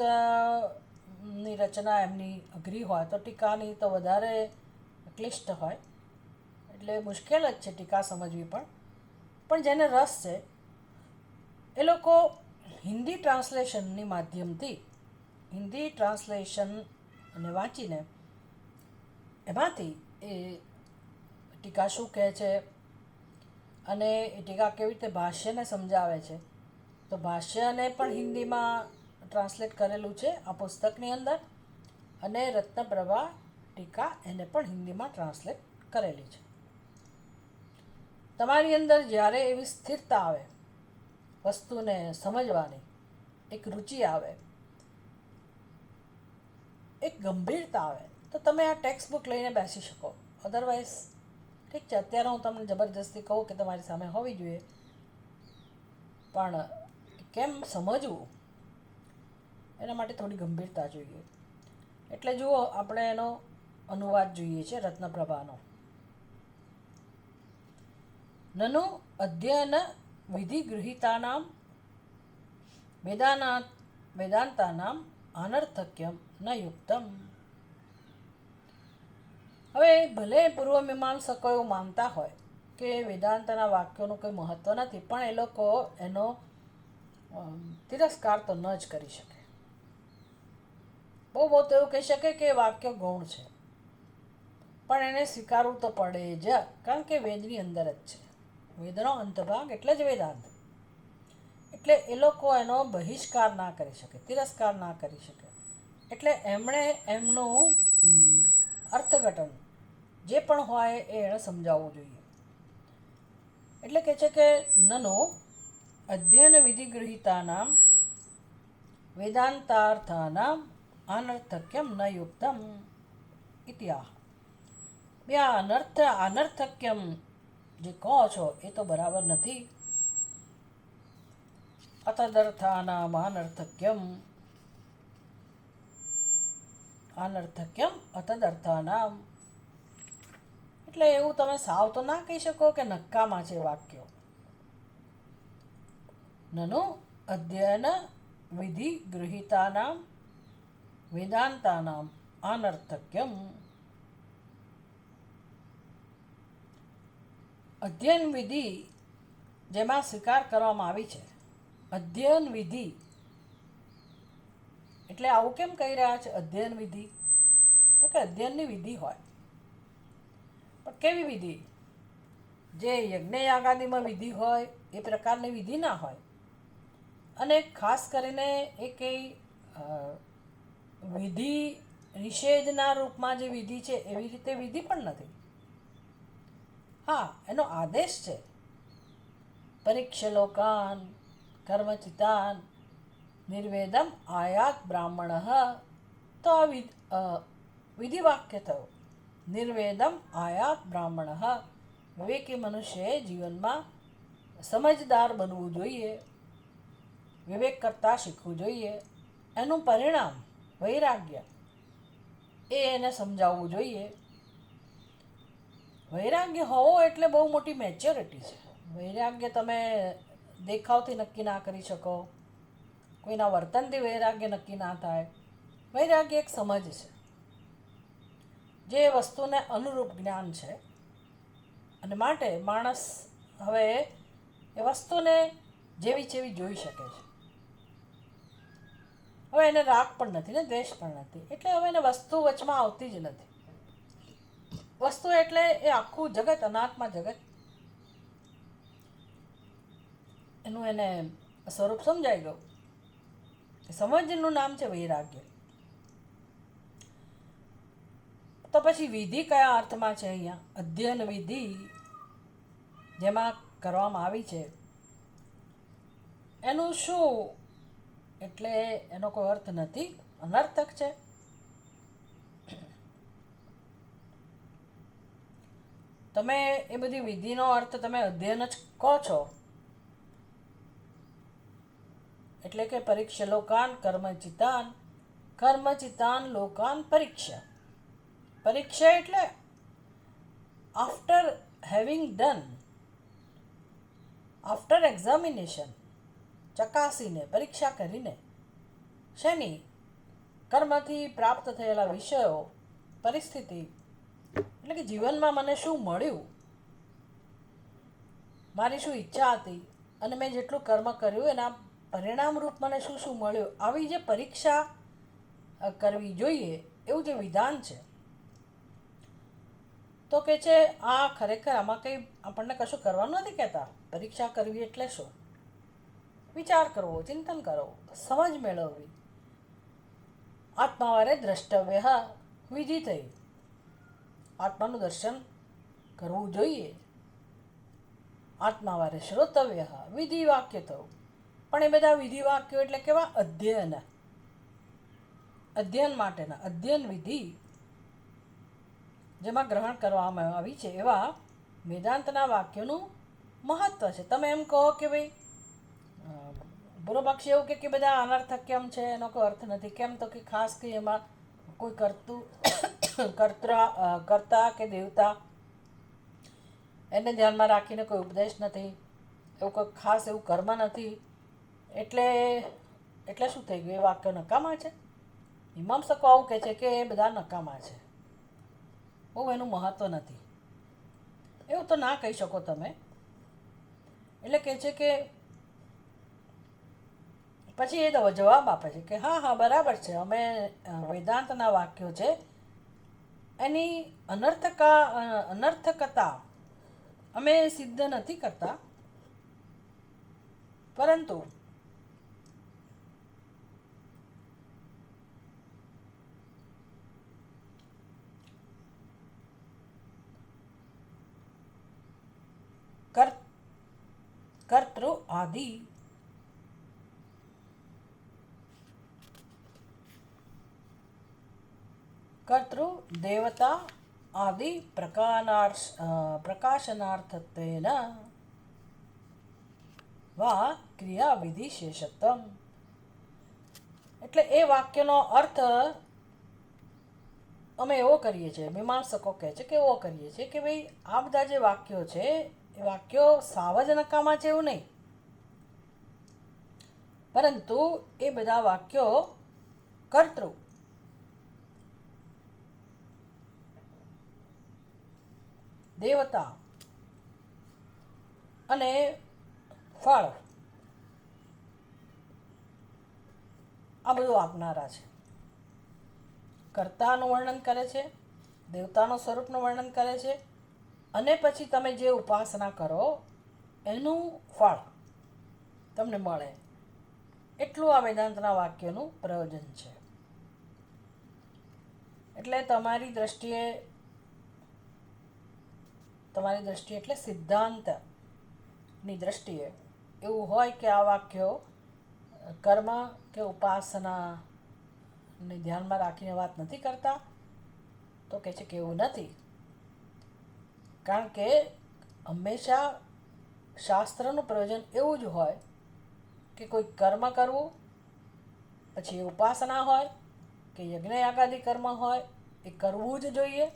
રચના એમની અઘરી હોય તો ટીકાની તો વધારે ક્લિષ્ટ હોય. એટલે મુશ્કેલ જ છે ટીકા સમજવી પણ જેને રસ છે એ લોકો હિન્દી ટ્રાન્સલેશનની માધ્યમથી, હિન્દી ટ્રાન્સલેશન અને વાંચીને એમાંથી એ ટીકા શું કહે છે અને એ ટીકા કેવી રીતે ભાષ્યને સમજાવે છે. તો ભાષ્યને પણ હિન્દીમાં ટ્રાન્સલેટ કરેલું છે આ પુસ્તકની અંદર, અને રત્નપ્રભા ટીકા એને પણ હિન્દીમાં ટ્રાન્સલેટ કરેલી છે. તમારી અંદર જ્યારે એવી સ્થિરતા આવે, વસ્તુને સમજવાની એક રુચિ આવે, એક ગંભીરતા આવે, તો તમે આ ટેક્સ્ટ બુક લઈને બેસી શકો. અધરવાઇઝ ઠીક છે, અત્યારે હું તમને જબરજસ્તી કહું કે તમારી સામે હોવી જોઈએ, પણ કેમ સમજવું એના માટે થોડી ગંભીરતા જોઈએ. એટલે જુઓ, આપણે એનો અનુવાદ જોઈએ છે રત્નપ્રભાનો. નનુ અધ્યયન વિધિ ગૃહિતાનામ વેદાંતાનામ અનર્થક્યમ ન યુક્તમ. હવે ભલે પૂર્વમીમાંસકો એવું માનતા હોય કે વેદાંતના વાક્યોનું કોઈ મહત્ત્વ નથી, પણ એ લોકો એનો તિરસ્કાર તો ન જ કરી શકે. બહુ તો એવું કહી શકે કે વાક્ય ગૌણ છે, પણ એને સ્વીકારવું તો પડે જ, કારણ કે વેદની અંદર જ છે. વેદનો અંતભાગ એટલે જ વેદાંત. એટલે એ લોકો એનો બહિષ્કાર ના કરી શકે, તિરસ્કાર ના કરી શકે. એટલે એમણે એમનું અર્થઘટન જે પણ હોય એ એણે સમજાવવું જોઈએ. એટલે કહે છે કે નનો અધ્યયન વિધિગૃહિતાનામ વેદાંતાર્થાનામ અનર્થક્યમ ન યુક્તમ ઇત્યાહ. બે અનર્થક્યમ જે કહો છો એ તો બરાબર નથી. અતદર્થાનામ અનર્થક્યમ અતદર્થાનામ. એટલે એવું તમે સાવ તો ના કહી શકો કે નક્કામાં છે વાક્યો. નનુ અધ્યયન વિધિ ગૃહિતાનામ વેદાંતાનામ અનર્થક્યમ. અધ્યયન વિધિ જેમાં સ્વીકાર કરવામાં આવી છે, અધ્યયન વિધિ એટલે આવું કેમ કહી રહ્યા છે અધ્યયન વિધિ? તો કે અધ્યયનની વિધિ હોય, પણ કેવી વિધિ? જે યજ્ઞ યાગાદિમાં વિધિ હોય એ પ્રકારની વિધિ ના હોય. અને ખાસ કરીને એ કંઈ વિધિ નિષેધના રૂપમાં જે વિધિ છે એવી રીતે વિધિ પણ નથી. હા, એનો આદેશ છે, પરીક્ષલોકાન કર્મચિતાન નિર્વેદમ આયાત બ્રાહ્મણ. તો આ વિધિવાક્ય થયો, નિર્વેદમ આયાત બ્રાહ્મણ. વિવેકી મનુષ્યએ જીવનમાં સમજદાર બનવું જોઈએ, વિવેક કરતાં શીખવું જોઈએ. એનું પરિણામ વૈરાગ્ય, એ એને સમજાવવું જોઈએ. વૈરાગ્ય હોવો એટલે બહુ મોટી મેચ્યોરિટી છે. વૈરાગ્ય તમે દેખાવથી નક્કી ના કરી શકો, કોઈના વર્તનથી વૈરાગ્ય નક્કી ના થાય. વૈરાગ્ય એક સમજ છે, જે વસ્તુને અનુરૂપ જ્ઞાન છે. અને માટે માણસ હવે એ વસ્તુને જેવી જેવી જોઈ શકે છે. હવે એને રાગ પણ નથી ને દ્વેષ પણ નથી, એટલે હવે એને વસ્તુ વચમાં આવતી જ નથી. વસ્તુ એટલે એ આખું જગત, અનાત્મા જગત, એનું એને સ્વરૂપ સમજાઈ ગયું. સમજનું નામ છે વૈરાગ્ય. તો પછી વિધિ કયા અર્થમાં છે અહીંયા? અધ્યયન વિધિ જેમાં કરવામાં આવી છે એનું શું? એટલે એનો કોઈ અર્થ નથી, અનર્થક છે. તમે એ બધી વિધિનો અર્થ તમે અધ્યયન જ કહો છો. એટલે કે પરીક્ષા લોકાન કર્મચિતાન, કર્મચિતાન લોકાન પરીક્ષા. પરીક્ષા એટલે after having done, after examination, ચકાસીને, પરીક્ષા કરીને. શેની? કર્મથી પ્રાપ્ત થયેલા વિષયો, પરિસ્થિતિ. એટલે કે જીવનમાં મને શું મળ્યું, મારી શું ઈચ્છા હતી, અને મેં જેટલું કર્મ કર્યું એના પરિણામરૂપ મને શું શું મળ્યું, આવી જે પરીક્ષા કરવી જોઈએ એવું જે વિધાન છે. તો કે છે આ ખરેખર આમાં કંઈ આપણને કશું કરવાનું નથી કહેતા. પરીક્ષા કરવી એટલે શું? વિચાર કરવો, ચિંતન કરવો, સમજ મેળવવી. આત્માવારે દ્રષ્ટવ્ય વિધિ થઈ, આત્માનું દર્શન કરવું જોઈએ. આત્માવારે શ્રોતવ્ય વિધિ વાક્ય થયું. પણ એ બધા વિધિ વાક્યો એટલે કેવા? અધ્યયન, અધ્યયન માટેના, અધ્યયન વિધિ જેમાં ગ્રહણ કરવામાં આવી છે એવા વેદાંતના વાક્યોનું મહત્વ છે. તમે એમ કહો કે ભાઈ પૂર્વપક્ષી એવું કે બધા અનર્થક્યમ છે, એનો કોઈ અર્થ નથી. કેમ? તો કે ખાસ કે એમાં કોઈ કર્તા કે દેવતા એને ધ્યાનમાં રાખીને કોઈ ઉપદેશ નથી, એવું કોઈ ખાસ એવું કર્મ નથી. એટલે શું થઈ ગયું? એ વાક્ય નકામા છે. મીમાંસકો આવું કહે છે કે એ બધા નકામા છે, બહુ એનું મહત્ત્વ નથી. એવું તો ના કહી શકો તમે. એટલે કહે છે કે પછી એ જવાબ આપે છે કે હા હા બરાબર છે, અમે વેદાંતના વાક્યો છે એની અનર્થકતા અમે સિદ્ધ નથી કરતા, પરંતુ કર્તૃ આદિ કર્તૃ દેવતા આદિ પ્રકાશનાર્થત્વેન વા ક્રિયાવિધિ શેષત્વમ. એટલે એ વાક્યનો અર્થ અમે એવો કરીએ છીએ, મીમાંસકો કહે છે કે એવો કરીએ છીએ કે ભાઈ આ બધા જે વાક્યો છે એ વાક્યો સાવ જ નકામા છે એવું નહીં, પરંતુ એ બધા વાક્યો કર્તૃ દેવતા અને ફળ આ બધું આપનારા છે. કર્તાનું વર્ણન કરે છે, દેવતાનું સ્વરૂપનું વર્ણન કરે છે, અને પછી તમે જે ઉપાસના કરો એનું ફળ તમને મળે, એટલું આ વેદાંતના વાક્યનું પ્રયોજન છે. એટલે તમારી દ્રષ્ટિએ એટલે સિદ્ધાંતની દ્રષ્ટિએ એવું હોય કે આ વાક્યો કર્મ કે ઉપાસનાને ધ્યાનમાં રાખીને વાત નથી કરતા, તો કહે છે કે એવું નથી. કારણ કે હંમેશા શાસ્ત્રનું પ્રયોજન એવું જ હોય કે કોઈ કર્મ કરવું, પછી એ ઉપાસના હોય કે યજ્ઞયાગાદી કર્મ હોય, એ કરવું જ જોઈએ,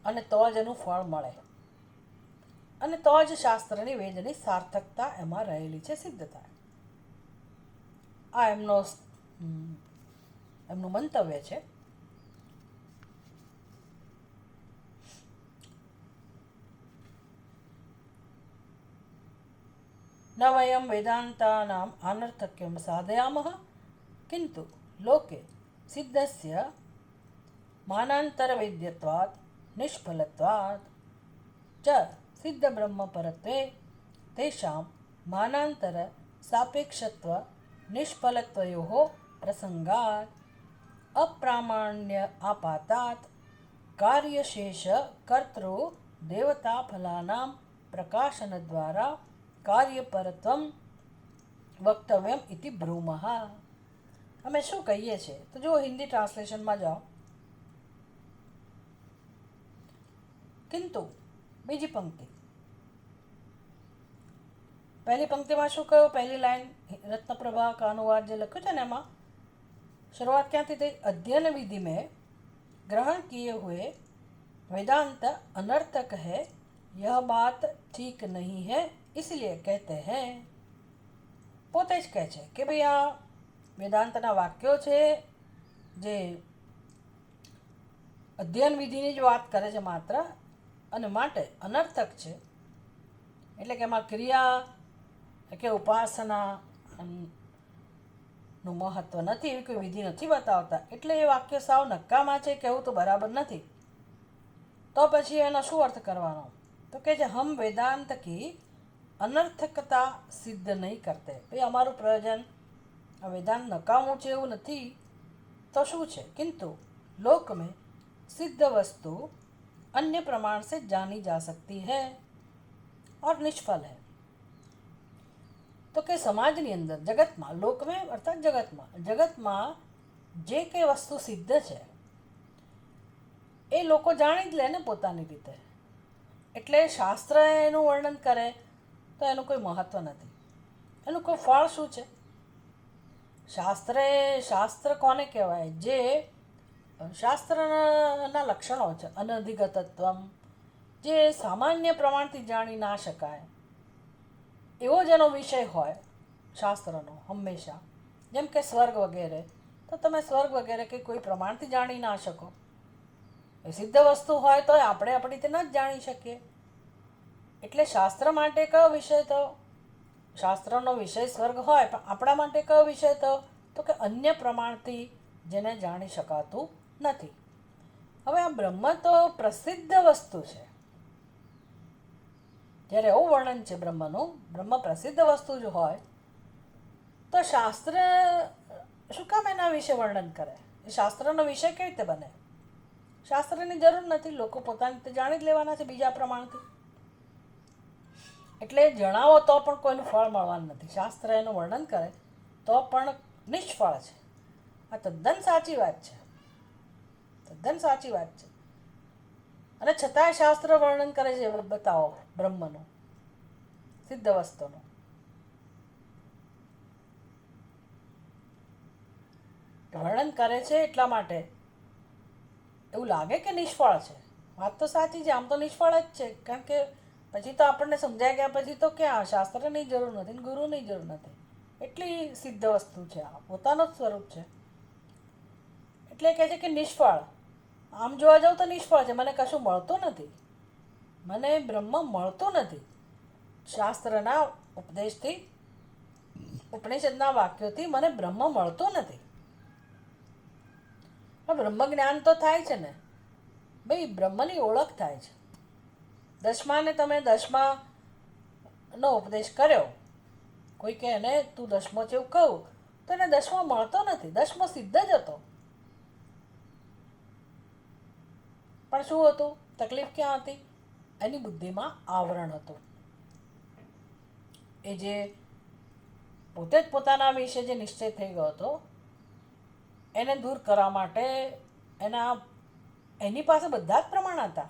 અને તો જ એનું ફળ મળે, અને તો જ શાસ્ત્રની વેદની સાર્થકતા એમાં રહેલી છે, સિદ્ધ થાય. આ એમનું મંતવ્ય છે. ન વયમ વેદાંતાનામ અનર્થક્યમ સાધયામઃ કિંતુ લોકે સિદ્ધસ્ય માનાંતરવેદ્યત્વાत् નિષ્ફલત્વાत् ચ સિદ્ધ બ્રહ્મ પરત્વે તેષાં માનાંતર સાપેક્ષત્વ નિષ્ફલત્વયોઃ પ્રસંગાत् અપ્રામાણ્ય આપાતાत् કાર્યશેષ કર્તૃ દેવતા ફલાનાં પ્રકાશન દ્વારા કાર્યપરત્વમ વક્તવ્યમ ઇતિ બ્રૂમઃ. અમે શું કહીએ છીએ તો જો હિન્દી ટ્રાન્સલેશનમાં જાઓ, કિંતુ બીજી પંક્તિ, પહેલી પંક્તિમાં શું કહ્યું, પહેલી લાઈન રત્નપ્રભા કા અનુવાદ જે લખ્યું છે ને એમાં शुरुआत ક્યાંથી થઈ, अध्ययन विधि में ग्रहण किए हुए वेदांत अनर्थक है, यह बात ठीक नहीं है, इसलिए कहते हैं. પોતે જ કહે છે કે ભાઈ આ વેદાંતના વાક્યો છે જે અધ્યયન વિધિની જ વાત કરે છે માત્ર, અને માટે અનર્થક છે. એટલે કે એમાં ક્રિયા કે ઉપાસના નું મહત્વ નથી, એવી કોઈ વિધિ નથી બતાવતા, એટલે એ વાક્ય સાવ નકામા છે કહેવું તો બરાબર નથી. તો પછી એનો શું અર્થ કરવાનો, તો કે છે હમ વેદાંત કી અનર્થકતા સિદ્ધ નહીં કરતે. ભાઈ અમારું પ્રયોજન વેદાંત નકામું છે એવું નથી, તો શું છે, किंतु लोक में सिद्ध वस्तु अन्य प्रमाण से जानी जा सकती है और निष्फल है. તો કે સમાજની અંદર, જગતમાં, લોકમાં અર્થાત જગતમાં જે કંઈ વસ્તુ સિદ્ધ છે એ લોકો જાણી જ લે ને પોતાની રીતે. એટલે શાસ્ત્ર એનું વર્ણન કરે તો એનું કોઈ મહત્વ નથી, એનું કોઈ ફળ શું છે. શાસ્ત્ર કોને કહેવાય, જે શાસ્ત્રના લક્ષણો છે, અનધિગતત્વમ, જે સામાન્ય પ્રમાણથી જાણી ના શકાય એવો જ એનો વિષય હોય શાસ્ત્રનો હંમેશા. જેમ કે સ્વર્ગ વગેરે, તો તમે સ્વર્ગ વગેરે કે કોઈ પ્રમાણથી જાણી ના શકો, એ સિદ્ધ વસ્તુ હોય તો આપણે આપણી રીતે ન જ જાણી શકીએ. એટલે શાસ્ત્ર માટે કયો વિષય, તો શાસ્ત્રનો વિષય સ્વર્ગ હોય, પણ આપણા માટે કયો વિષય, તો કે અન્ય પ્રમાણથી જેને જાણી શકાતું નથી. હવે આ બ્રહ્મ તો પ્રસિદ્ધ વસ્તુ છે, જ્યારે એવું વર્ણન છે બ્રહ્મનું, બ્રહ્મ પ્રસિદ્ધ વસ્તુ જ હોય તો શાસ્ત્ર શું કામ એના વિશે વર્ણન કરે? એ શાસ્ત્રનો વિષય કેવી રીતે બને? શાસ્ત્રની જરૂર નથી, લોકો પોતાની રીતે જાણી જ લેવાના છે બીજા પ્રમાણથી. એટલે જણાવો તો પણ કોઈનું ફળ મળવાનું નથી. શાસ્ત્ર એનું વર્ણન કરે તો પણ નિષ્ફળ છે. આ તદ્દન સાચી વાત છે, તદ્દન સાચી વાત છે. અને છતાંય શાસ્ત્ર વર્ણન કરે છે, બતાવો બ્રહ્મનું, સિદ્ધ વસ્તુનું. વર્ણન કરે છે એટલા માટે એવું લાગે કે નિષ્ફળ છે. વાત તો સાચી છે, આમ તો નિષ્ફળ જ છે. કારણ કે પછી તો આપણને સમજાઈ ગયા પછી તો ક્યાં શાસ્ત્રની જરૂર નથી ને ગુરુની જરૂર નથી. એટલી સિદ્ધ વસ્તુ છે, આ પોતાનું જ સ્વરૂપ છે. એટલે કહે છે કે નિષ્ફળ. આમ જોવા જાઉં તો નિષ્ફળ છે, મને કશું મળતું નથી, મને બ્રહ્મ મળતું નથી. શાસ્ત્રના ઉપદેશથી, ઉપનિષદના વાક્યોથી મને બ્રહ્મ મળતું નથી. બ્રહ્મ જ્ઞાન તો થાય છે ને ભાઈ, બ્રહ્મની ઓળખ થાય છે. દસમાને તમે દસમાનો ઉપદેશ કર્યો, કોઈ કે એને તું દસમો છે એવું કહું તો એને દસમો મળતો નથી. દસમો સિદ્ધ જ હતો, પણ શું હતું? તકલીફ ક્યાં હતી? એની બુદ્ધિમાં આવરણ હતું. એ જે પોતે જ પોતાના વિશે જે નિશ્ચય થઈ ગયો હતો એને દૂર કરવા માટે એની પાસે બધા જ પ્રમાણ હતા.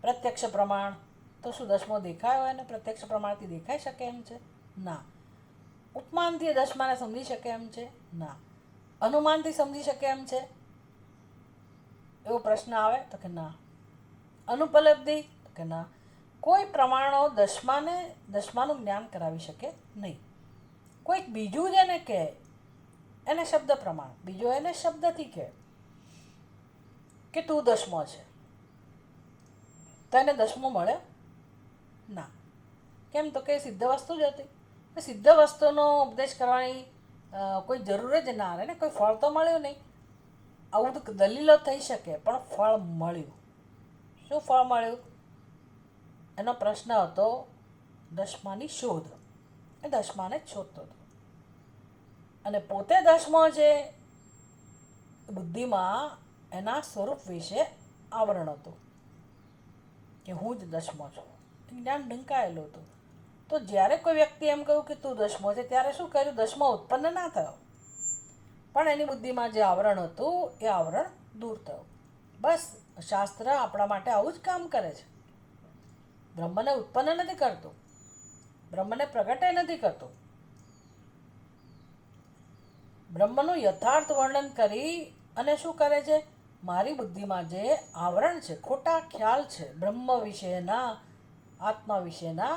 પ્રત્યક્ષ પ્રમાણ તો શું દસમો દેખાયો? એને પ્રત્યક્ષ પ્રમાણથી દેખાઈ શકે એમ છે? ના. ઉપમાનથી દસમાને સમજી શકે એમ છે? ના. અનુમાનથી સમજી શકે એમ છે? એવો પ્રશ્ન આવે તો કે ના. અનુપલબ્ધિ તો કે ના. કોઈ પ્રમાણો દસમાનું જ્ઞાન કરાવી શકે નહીં. કોઈક બીજું જ એને કહે, એને શબ્દ પ્રમાણ, બીજો એને શબ્દથી કહે કે તું દસમો છે, તો એને દસમો મળે ના. કેમ? તો કે સિદ્ધ વસ્તુ જ હતી. સિદ્ધ વસ્તુનો ઉપદેશ કરવાની કોઈ જરૂર જ ના રહે ને. કોઈ ફળ તો મળ્યું નહીં. આવું તો દલીલો થઈ શકે, પણ ફળ મળ્યું. શું ફળ મળ્યું? એનો પ્રશ્ન હતો દસમાની શોધ. એ દસમાને જ શોધતો હતો અને પોતે દસમો છે. બુદ્ધિમાં એના સ્વરૂપ વિશે આવરણ હતું કે હું જ દસમો છું. જ્ઞાન ઢંકાયેલું હતું. તો જ્યારે કોઈ વ્યક્તિ એમ કહ્યું કે તું દસમો છે, ત્યારે શું કર્યું? દસમો ઉત્પન્ન ના થયો, પણ એની બુદ્ધિમાં જે આવરણ હતું એ આવરણ દૂર થયું. બસ શાસ્ત્ર આપણા માટે આવું જ કામ કરે છે. બ્રહ્મને ઉત્પન્ન નથી કરતું, બ્રહ્મને પ્રગટે નથી કરતું. બ્રહ્મનું યથાર્થ વર્ણન કરી અને શું કરે છે? મારી બુદ્ધિમાં જે આવરણ છે, ખોટા ખ્યાલ છે બ્રહ્મ વિશેના, આત્મા વિશેના,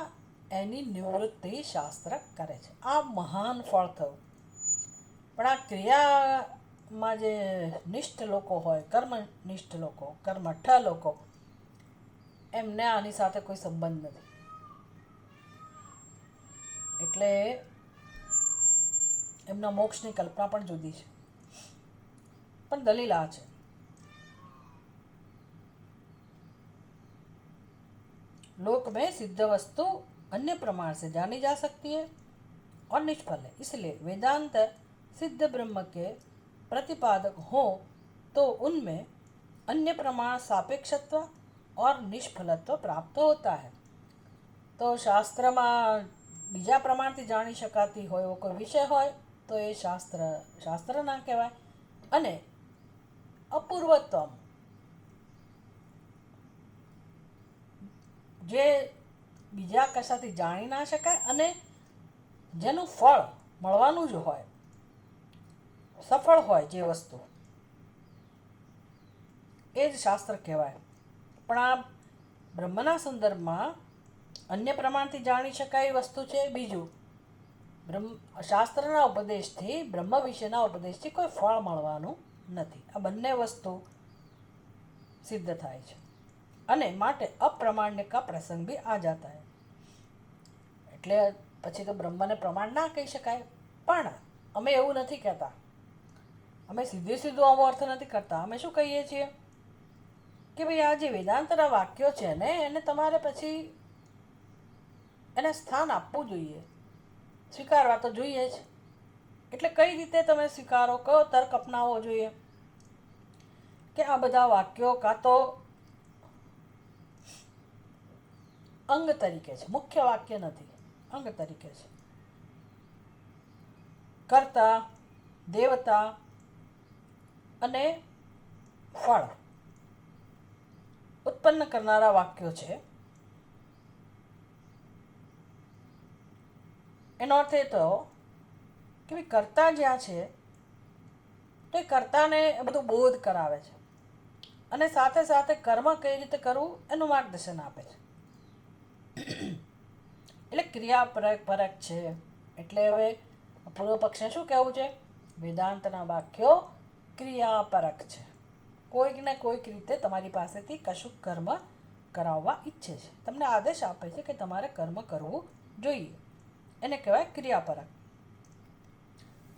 એની નિવૃત્તિ શાસ્ત્ર કરે છે. આ મહાન ફળ થયું. પણ આ ક્રિયામાં જે નિષ્ઠ લોકો હોય, કર્મનિષ્ઠ લોકો, કર્મઠ લોકો, એમને આની સાથે કોઈ સંબંધ નથી. એટલે એમના મોક્ષની કલ્પના પણ જુદી છે. પણ દલીલ આ છે, लोक में सिद्ध वस्तु अन्य प्रमाण से जानी जा सकती है और निष्फल है. इसलिए वेदांत सिद्ध ब्रह्म के प्रतिपादक हो तो उनमें अन्य प्रमाण सापेक्षत्व और निष्फलत्व प्राप्त होता है. तो શાસ્ત્રમાં બીજા પ્રમાણથી જાણી શકાતી હોય એવો કોઈ વિષય હોય તો એ શાસ્ત્ર ના કહેવાય. અને અપૂર્વત્વમ, જે બીજા કશાથી જાણી ના શકાય અને જેનું ફળ મળવાનું જ હોય, સફળ હોય જે વસ્તુ, એ જ શાસ્ત્ર કહેવાય. પણ આ બ્રહ્મના સંદર્ભમાં અન્ય પ્રમાણથી જાણી શકાય એ વસ્તુ છે. બીજું, શાસ્ત્રના ઉપદેશથી, બ્રહ્મ વિશેના ઉપદેશથી કોઈ ફળ મળવાનું નથી. આ બંને વસ્તુ સિદ્ધ થાય છે અને માટે અપ્રમાણ્ય કા પ્રસંગ ભી આ જાતા હૈ. એટલે પછી તો બ્રહ્મને પ્રમાણ ના કહી શકાય. પણ અમે એવું નથી કહેતા, અમે સીધું આવો અર્થ નથી કરતા. અમે શું કહીએ છીએ કે ભાઈ આ જે વેદાંતના વાક્યો છે ને એને તમારે પછી એને સ્થાન આપવું જોઈએ, સ્વીકારવા તો જોઈએ જ. એટલે કઈ રીતે તમે સ્વીકારો, કયો તર્ક અપનાવવો જોઈએ કે આ બધા વાક્યો કાં તો અંગ તરીકે છે, મુખ્ય વાક્ય નથી, અંગ તરીકે છે. કર્તા, દેવતા અને ફળ ઉત્પન્ન કરનારા વાક્યો છે. એનો અર્થ એ તો કે ભાઈ કર્તા જ્યાં છે તો એ કર્તાને બધું બોધ કરાવે છે અને સાથે સાથે કર્મ કઈ રીતે કરવું એનું માર્ગદર્શન આપે છે. એટલે ક્રિયા પરક છે. એટલે હવે પૂર્વ પક્ષને શું કહેવું છે? વેદાંતના વાક્યો ક્રિયાપરક છે. કોઈક ને કોઈક રીતે તમારી પાસેથી કશુંક કર્મ કરાવવા ઈચ્છે છે, તમને આદેશ આપે છે કે તમારે કર્મ કરવું જોઈએ. એને કહેવાય ક્રિયાપરક.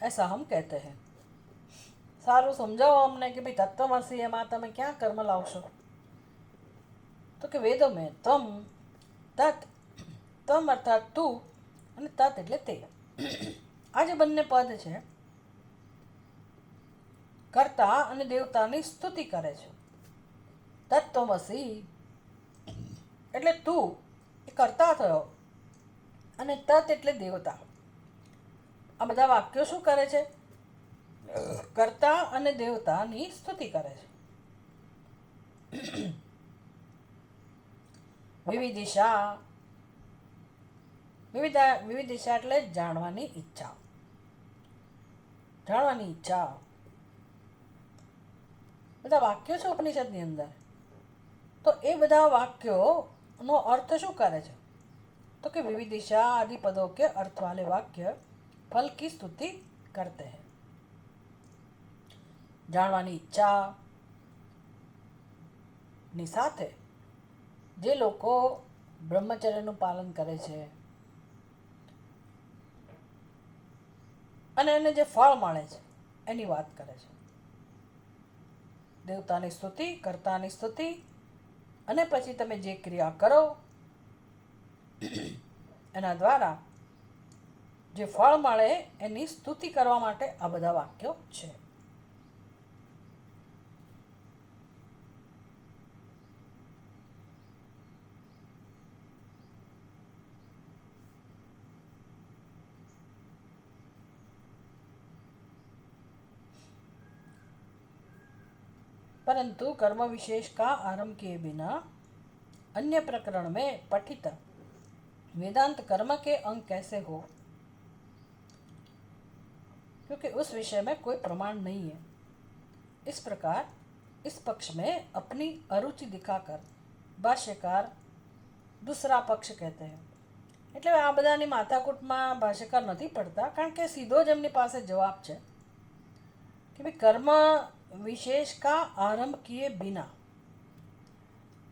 ऐसा हम कहते हैं. સારું, સમજાવો અમને કે ભાઈ તત્વમસી એમાં તમે ક્યાં કર્મ લાવશો? તો કે વેદો મેં તમ, તત, તમ અર્થાત તું અને તત એટલે તે. આ જે બંને પદ છે કર્તા અને દેવતાની સ્તુતિ કરે છે. તત્વમસી એટલે તું એ કર્તા થયો અને તત એટલે દેવતા. આ બધા વાક્યો શું કરે છે? કર્તા અને દેવતાની સ્તુતિ કરે છે. વિવિધિશા, વિવિધિશા એટલે જાણવાની ઈચ્છા. જાણવાની ઈચ્છા. બધા વાક્યો છે ઉપનિષદની અંદર, તો એ બધા વાક્યોનો અર્થ શું કરે છે? तो कि विविदिशा आदि पदों के अर्थ वाले वाक्य फल की स्तुति करते हैं. જાણવાની ઈચ્છા ની સાથે જે લોકો બ્રહ્મચર્યનું પાલન કરે છે અને એને જે ફળ મળે છે એની વાત કરે છે. દેવતાની સ્તુતિ, કર્તાની સ્તુતિ અને પછી તમે જે ક્રિયા કરો એના દ્વારા જે ફળ મળે એની સ્તુતિ કરવા માટે આ બધા વાક્યો છે. परंतु कर्म विशेष का आरंभ किए बिना अन्य प्रकरण में पठित वेदांत कर्म के अंग कैसे हो, क्योंकि उस विषय में कोई प्रमाण नहीं है. इस प्रकार इस पक्ष में अपनी अरुचि दिखाकर भाष्यकार दूसरा पक्ष कहते हैं. એટલે આ બધાની માથાકૂટમાં ભાષ્યકાર નથી પડતા, કારણ કે સીધો જ એમની પાસે જવાબ છે કે ભાઈ કર્મ વિશેષ કા આરંભ કિए बिना,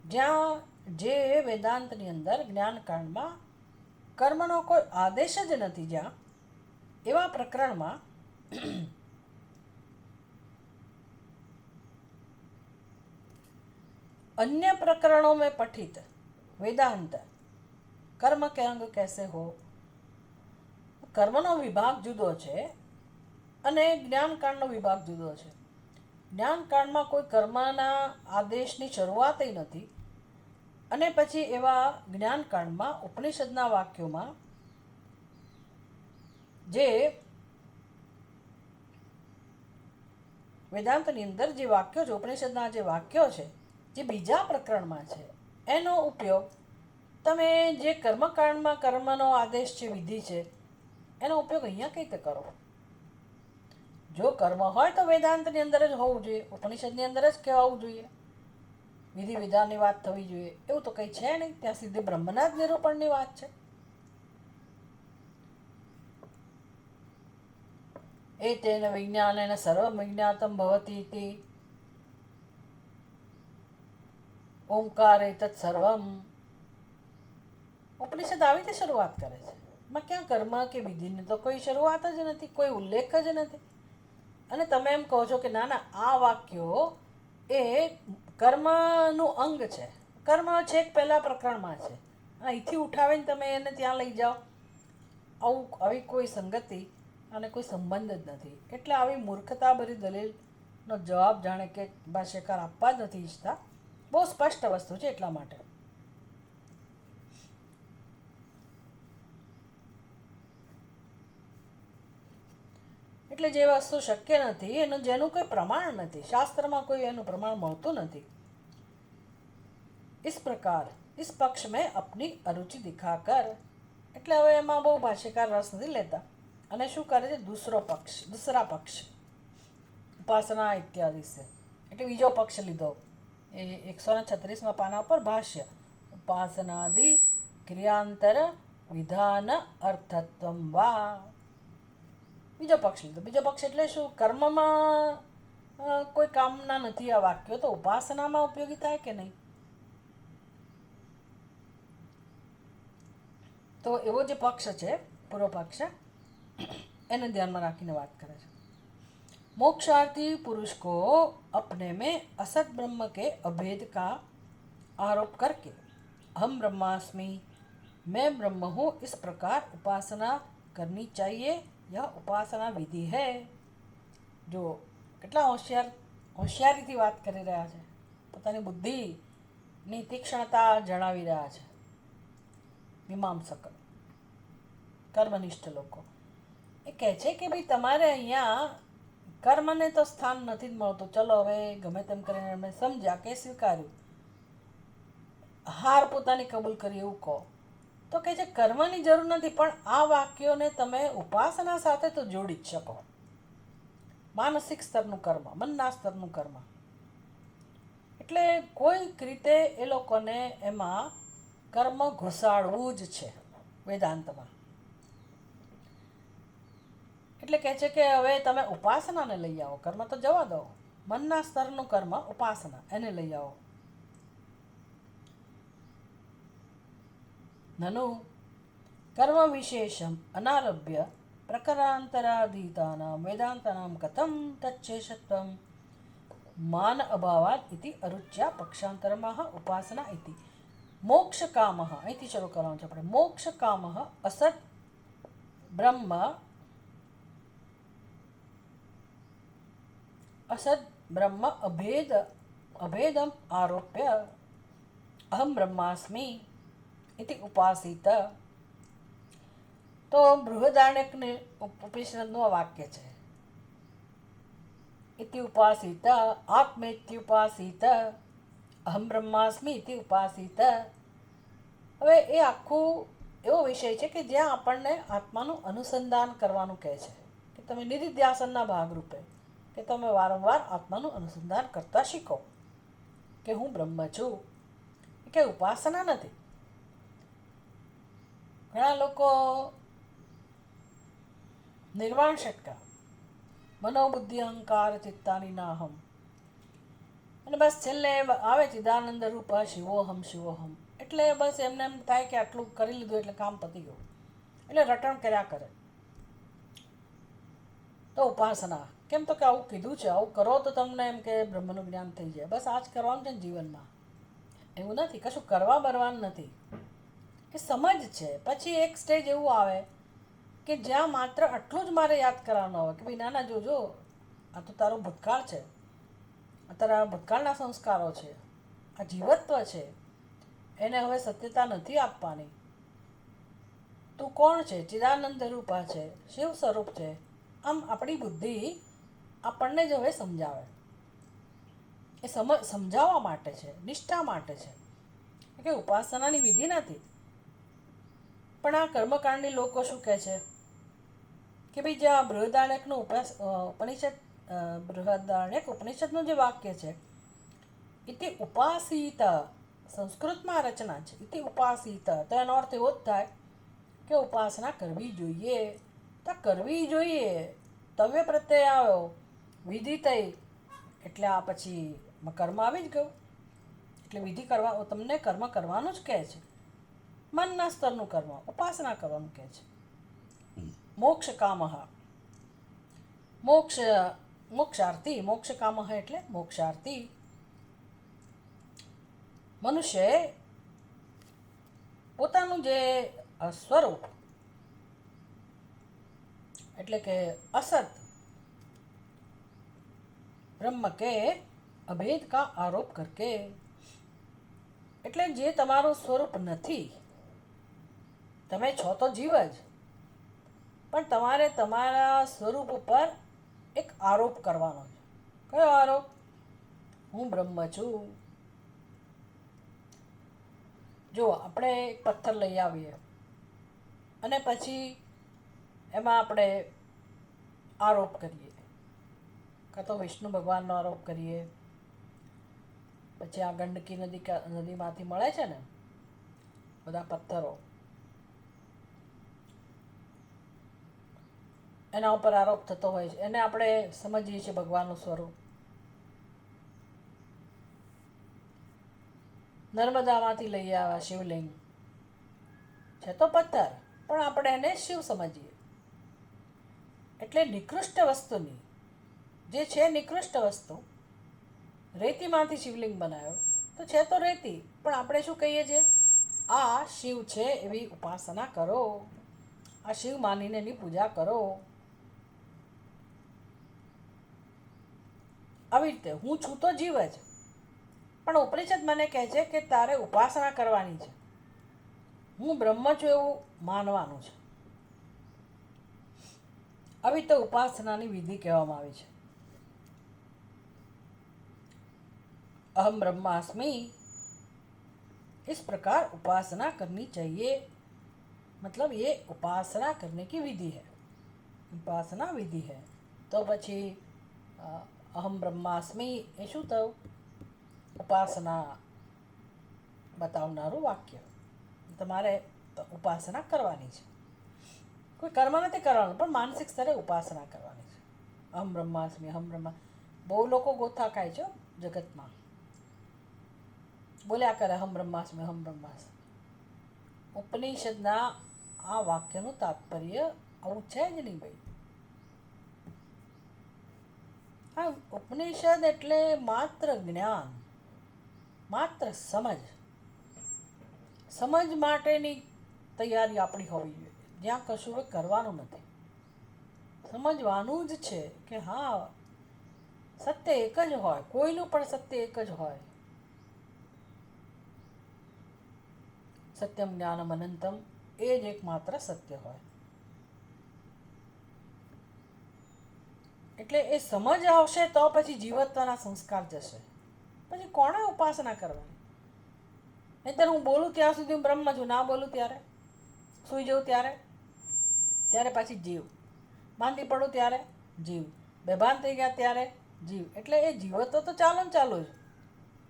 જ્યાં જે વેદાંતની અંદર જ્ઞાનકાંડમાં કર્મનો કોઈ આદેશ જ નથી, જ્યાં એવા પ્રકરણમાં अन्य प्रकरणों में पठित वेदांत कर्म के अंग कैसे हो. કર્મનો વિભાગ જુદો છે અને જ્ઞાનકાંડનો વિભાગ જુદો છે. જ્ઞાનકાંડમાં કોઈ કર્મના આદેશની શરૂઆત નથી અને પછી એવા જ્ઞાનકાંડમાં ઉપનિષદના વાક્યોમાં જે વેદાંતની અંદર જે વાક્યો છે, ઉપનિષદના જે વાક્યો છે જે બીજા પ્રકરણમાં છે, એનો ઉપયોગ તમે જે કર્મકાંડમાં કર્મનો આદેશ છે, વિધિ છે, એનો ઉપયોગ અહીંયા કઈ રીતે કરો? જો કર્મ હોય તો વેદાંતની અંદર જ હોવું જોઈએ, ઉપનિષદની અંદર જ કહેવાવું જોઈએ, વિધિ વિધાનની વાત થવી જોઈએ. એવું તો કંઈ છે નહીં, ત્યાં સીધે બ્રહ્મના જ નિરૂપણની વાત છે. એતેન વિજ્ઞાનેન સર્વં વિજ્ઞાતં ભવતિ ઇતિ ઓમકારે તત્ સર્વમ. ઉપનિષદ આવી રીતે શરૂઆત કરે છે. એમાં ક્યાં કર્મ કે વિધિની તો કોઈ શરૂઆત જ નથી, કોઈ ઉલ્લેખ જ નથી. અને તમે એમ કહો છો કે ના ના, આ વાક્યો એ કર્મનું અંગ છે. કર્મ છેક પહેલા પ્રકરણમાં છે, અહીંથી ઉઠાવીને તમે એને ત્યાં લઈ જાઓ, આવી કોઈ સંગતિ અને કોઈ સંબંધ જ નથી. એટલે આવી મૂર્ખતાભરી દલીલનો જવાબ જાણે કે ભાષ્યકાર આપવા જ નથી ઈચ્છતા. બહુ સ્પષ્ટ વસ્તુ છે એટલા માટે. એટલે જે વસ્તુ શક્ય નથી એનું જેનું કોઈ પ્રમાણ નથી, શાસ્ત્રમાં કોઈ એનું પ્રમાણ મળતું નથી. इस प्रकार इस पक्ष में अपनी अरुचि दिखाकर, એટલે હવે એમાં બહુ ભાષ્યકાર રસ નથી લેતા અને શું કરે છે, દૂસરા પક્ષ ઉપાસના ઇત્યાદિ છે. એટલે બીજો પક્ષ લીધો એ 136માં પાના પર ભાષ્ય ઉપાસનાદિ ક્રિયાંતર વિધાન અર્થત્વમ વા. બીજો પક્ષ લીધો. બીજો પક્ષ એટલે શું, કર્મમાં કોઈ કામના નથી આ વાક્યો, તો ઉપાસનામાં ઉપયોગી થાય કે નહીં. તો એવો જે પક્ષ છે પૂર્વ પક્ષ, એને ધ્યાનમાં રાખીને વાત કરે છે. मोक्षार्थी पुरुष को अपने में असत ब्रह्म के अभेद का आरोप करके हम ब्रह्मास्मि, मैं ब्रह्म हूँ, इस प्रकार उपासना करनी चाहिए. यह उपासना विधि है. जो કેટલા હોશિયારીથી વાત કરી રહ્યા છે, પોતાની બુદ્ધિની તીક્ષ્ણતા જણાવી રહ્યા છે મીમાંસક કર્મનિષ્ઠ લોકો. એ કહે છે કે ભાઈ તમારે અહીંયા કર્મને તો સ્થાન નથી જ મળતું. ચલો હવે ગમે તેમ કરીને એમણે સમજ્યા કે સ્વીકાર્યું, હાર પોતાની કબૂલ કરી એવું કહો. તો કહે છે કર્મની જરૂર નથી, પણ આ વાક્યોને તમે ઉપાસના સાથે તો જોડી જ શકો. માનસિક સ્તરનું કર્મ, મનના સ્તરનું કર્મ. એટલે કોઈક રીતે એ લોકોને એમાં કર્મ ઘુસાડવું જ છે વેદાંતમાં. એટલે કહે છે કે હવે તમે ઉપાસનાને લઈ આવો, કર્મ તો જવા દો, મનના સ્તરનું કર્મ ઉપાસના એને લઈ આવો. નનુ કર્મ વિશેષમ અનારભ્ય પ્રકરાંતરાધીતાનાં વેદાંતાનાં કથમ તચ્છેષત્વમ માન અભાવાત ઇતિ અરુચ્યા પક્ષાંતરમઃ ઉપાસના ઇતિ. મોક્ષ કામઃ, અહીંથી શરૂ કરવાનું છે આપણે. મોક્ષ કામઃ અસત બ્રહ્મ અભેદમ આરોપ્ય અહમ બ્રહ્માસ્મિ ઇતિ ઉપાસિત. તો બૃહદારણ્યકને ઉપનિષદનું આ વાક્ય છે. ઇતિ ઉપાસિત આત્મેત્યુપાસિત અહમ બ્રહ્માસ્મિ ઇતિ ઉપાસિત. હવે એ આખું એવો વિષય છે કે જ્યાં આપણને આત્માનું અનુસંધાન કરવાનું કહે છે કે તમે નિધિધ્યાસનના ભાગરૂપે કે તમે વારંવાર આત્માનું અનુસંધાન કરતા શીખો કે હું બ્રહ્મ છું. એ કે ઉપાસના નથી. ઘણા લોકો નિર્વાણ ષટકા મનોબુદ્ધિ અહંકાર ચિત્તાની નાહમ, અને બસ છેલ્લે આવે ચિદાનંદ રૂપ શિવોહમ શિવોહમ. એટલે બસ એમને એમ થાય કે આટલું કરી લીધું એટલે કામ પતી ગયું, એટલે રટણ કર્યા કરે. તો ઉપાસના કેમ, તો કે આવું કીધું છે, આવું કરો તો તમને એમ કે બ્રહ્મનું જ્ઞાન થઈ જાય. બસ આ જ કરવાનું છે ને જીવનમાં. એવું નથી, કશું કરવા બરવાનું નથી. એ સમજ છે. પછી એક સ્ટેજ એવું આવે કે જ્યાં માત્ર આટલું જ મારે યાદ કરવાનું હોય કે ભાઈ નાના જોજો, આ તો તારો ભૂતકાળ છે, આ તારા ભૂતકાળના સંસ્કારો છે, આ જીવત્વ છે, એને હવે સત્યતા નથી આપવાની. તું કોણ છે? ચિદાનંદ રૂપા છે, શિવ સ્વરૂપ છે. આમ આપણી બુદ્ધિ આપણને જ હવે સમજાવે. એ સમજાવવા માટે છે, નિષ્ઠા માટે છે, કે ઉપાસનાની વિધિ નથી. પણ આ કર્મકાંડી લોકો શું કહે છે કે ભાઈ જે આ બૃહદારણ્યકનું ઉપનિષદનું જે વાક્ય છે ઇતિ ઉપાસિત, સંસ્કૃતમાં રચના છે ઇતિ ઉપાસિત, તો એનો અર્થ એવો જ થાય કે ઉપાસના કરવી જોઈએ. તો કરવી જોઈએ, તવ્ય પ્રત્યય આવ્યો, વિધિ થઈ, એટલે આ પછી કર્મ આવી જ ગયું. એટલે વિધિ કરવા, તમને કર્મ કરવાનું જ કહે છે. મનના સ્તરનું કર્મ, ઉપાસના કરવાનું કહે છે. મોક્ષ કામઃ, મોક્ષાર્થી, મોક્ષ કામઃ એટલે મોક્ષાર્થી. મનુષ્ય પોતાનું જે સ્વરૂપ એટલે કે असत ब्रह्म के अभेद का आरोप करके એટલે જે તમારું સ્વરૂપ નથી, તમે છો તો જીવ જ, પણ તમારે તમારા સ્વરૂપ ઉપર એક આરોપ કરવાનો છે. કયો આરોપ? હું બ્રહ્મ છું. જો આપણે એક પથ્થર લઈ આવીએ અને પછી એમાં આપણે આરોપ કરીએ, કાં તો વિષ્ણુ ભગવાનનો આરોપ કરીએ, પછી આ ગંડકી નદીમાંથી મળે છે ને બધા પથ્થરો, એના ઉપર આરોપ થતો હોય છે, એને આપણે સમજીએ છીએ ભગવાનનું સ્વરૂપ. નર્મદામાંથી લઈ આવ્યા શિવલિંગ છે તો પથ્થર, પણ આપણે એને શિવ સમજીએ. એટલે નિકૃષ્ટ વસ્તુની જે છે નિકૃષ્ટ વસ્તુ, રેતીમાંથી શિવલિંગ બનાવ્યો તો છે તો રેતી, પણ આપણે શું કહીએ છીએ? આ શિવ છે એવી ઉપાસના કરો, આ શિવ માનીને એની પૂજા કરો. આવી રીતે હું છું તો જીવ જ, પણ ઉપનિષદ મને કહે છે કે તારે ઉપાસના કરવાની છે. હું બ્રહ્મ છું એવું માનવાનું છે. આવી રીતે ઉપાસનાની વિધિ કહેવામાં આવી છે. अहम ब्रह्मास्मि, इस प्रकार उपासना करनी चाहिए. मतलब ये उपासना करने की विधि है, उपासना विधि है. तो પછી અહમ બ્રહ્માસ્મિ એ શું થયું? ઉપાસના બતાવનારું વાક્ય. તમારે ઉપાસના કરવાની છે, કોઈ કર્મ નથી કરવાનું, પણ માનસિક સ્તરે ઉપાસના કરવાની છે. અહમ બ્રહ્માસ્મિ, અહમ બ્રહ્મા. બહુ લોકો ગોથા ખાય છે જગતમાં, બોલ્યા કરે અહમ બ્રહ્માસ્મિ, અહમ બ્રહ્માસ્મિ. ઉપનિષદના આ વાક્યનું તાત્પર્ય આવું છે જ નહીં ભાઈ. હા, ઉપનિષદ એટલે માત્ર જ્ઞાન, માત્ર સમજ માટેની તૈયારી આપણી હોવી જોઈએ. જ્યાં કશું કરવાનું નથી, સમજવાનું જ છે કે હા સત્ય એક જ હોય, કોઈનું પણ સત્ય એક જ હોય. સત્યમ જ્ઞાનમ અનંતમ, એ જ એકમાત્ર સત્ય હોય. એટલે એ સમજ આવશે તો પછી જીવત્વના સંસ્કાર જશે. પછી કોણે ઉપાસના કરવાની? નહીંતર હું બોલું ત્યાં સુધી હું બ્રહ્મ છું, ના બોલું ત્યારે, સૂઈ જઉં ત્યારે પાછી જીવ, માંદી પડું ત્યારે જીવ, બેભાન થઈ ગયા ત્યારે જીવ. એટલે એ જીવત્વ તો ચાલો ને ચાલુ જ.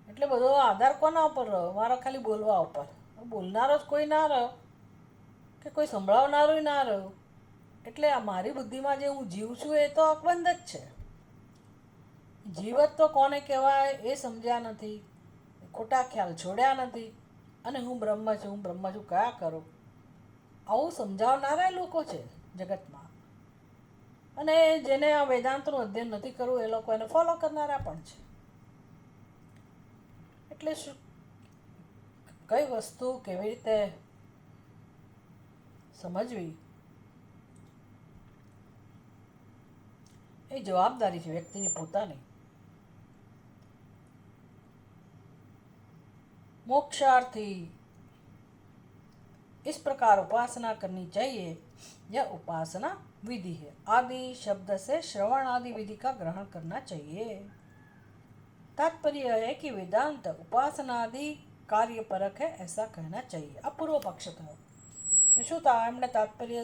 એટલે બધો આધાર કોના ઉપર રહ્યો? મારા ખાલી બોલવા ઉપર. બોલનારો જ કોઈ ના રહ્યો કે કોઈ સંભળાવનારું ના રહ્યું. એટલે આ મારી બુદ્ધિમાં જે હું જીવ છું એ તો અકબંધ જ છે. જીવત્વ કોને કહેવાય એ સમજ્યા નથી, ખોટા ખ્યાલ છોડ્યા નથી, અને હું બ્રહ્મ છું, હું બ્રહ્મ છું કયા કરું? આવું સમજાવનારા લોકો છે જગતમાં. અને જેને આ વેદાંતનું અધ્યયન નથી કરવું એ લોકો એને ફોલો કરનારા પણ છે. એટલે શું, કઈ વસ્તુ કેવી રીતે સમજવી એ જવાબદારી છે વ્યક્તિની પોતાની. मोक्षार्थी इस प्रकार उपासना करनी चाहिए, यह उपासना विधि है. आदि शब्द से श्रवण आदि विधि का ग्रहण करना चाहिए. तात्पर्य है कि वेदांत उपासना आदि कार्य परक है ऐसा कहना चाहिए. આ પૂર્વ પક્ષ થયો. શું था એમણે તાત્પર્ય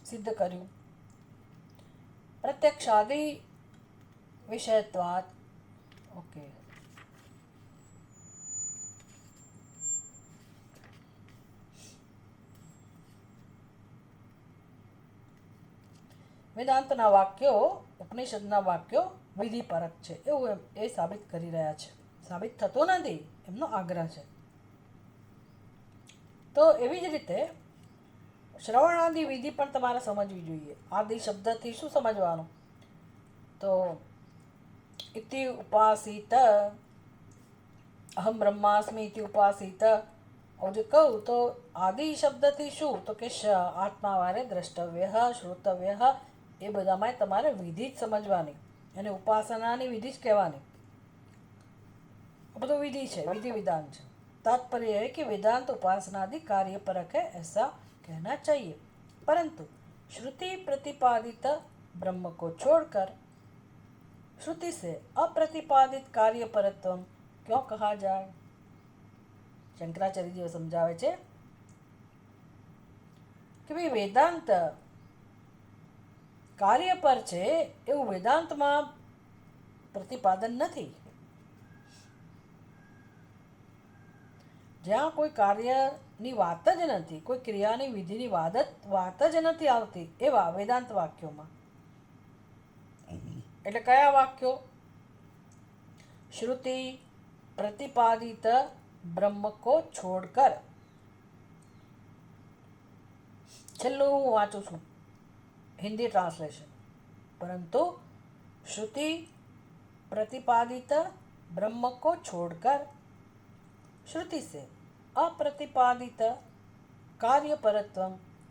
સિદ્ધ કર્યું? પ્રત્યક્ષાદિ વિષયત્વાત. ઓકે, વેદાંતના વાક્યો ઉપનિષદના વાક્યો વિધિપરક છે એવું એ સાબિત કરી રહ્યા છે. સાબિત થતો નથી, એમનો આગ્રહ છે. તો એવી જ રીતે શ્રવણાદિ વિધિ પણ તમારે સમજવી જોઈએ. આદિ શબ્દથી શું સમજવાનું? તો ઇતિ ઉપાસિત, અહમ બ્રહ્માસ્મિ ઇતિ ઉપાસિત, और जो कहूँ तो आदि शब्दથી શું તો કે આત્માવારે દ્રષ્ટવ્ય શ્રોતવ્ય એ બધામાં તમારે વિધિ જ સમજવાની અને ઉપાસનાની વિધિ જ કહેવાની. બધું विधि છે, विधि विधान છે. तात्पर्य है कि वेदांत उपासनादि कार्य परक है ऐसा कहना चाहिए, परंतु श्रुति प्रतिपादित ब्रह्म को छोड़कर श्रुति से अप्रतिपादित कार्य परत्व क्यों कहा जाए. શંકરાચાર્યજીઓ સમજાવે છે કે ભાઈ વેદાંત કાર્ય પર છે એવું વેદાંતમાં પ્રતિપાદન નથી. જ્યાં કોઈ કાર્યની વાત જ નથી, કોઈ ક્રિયાની વિધિની વાત જ નથી આવતી એવા વેદાંત વાક્યોમાં. એટલે કયા વાક્યો? શ્રુતિ प्रतिपादित ब्रह्म को छोड़कर. છેલ્લું હું વાંચું છું हिंदी ट्रांसलेशन. परंतु श्रुति प्रतिपादित ब्रह्म को छोड़कर श्रुति से अप्रतिपादित कार्य परत्व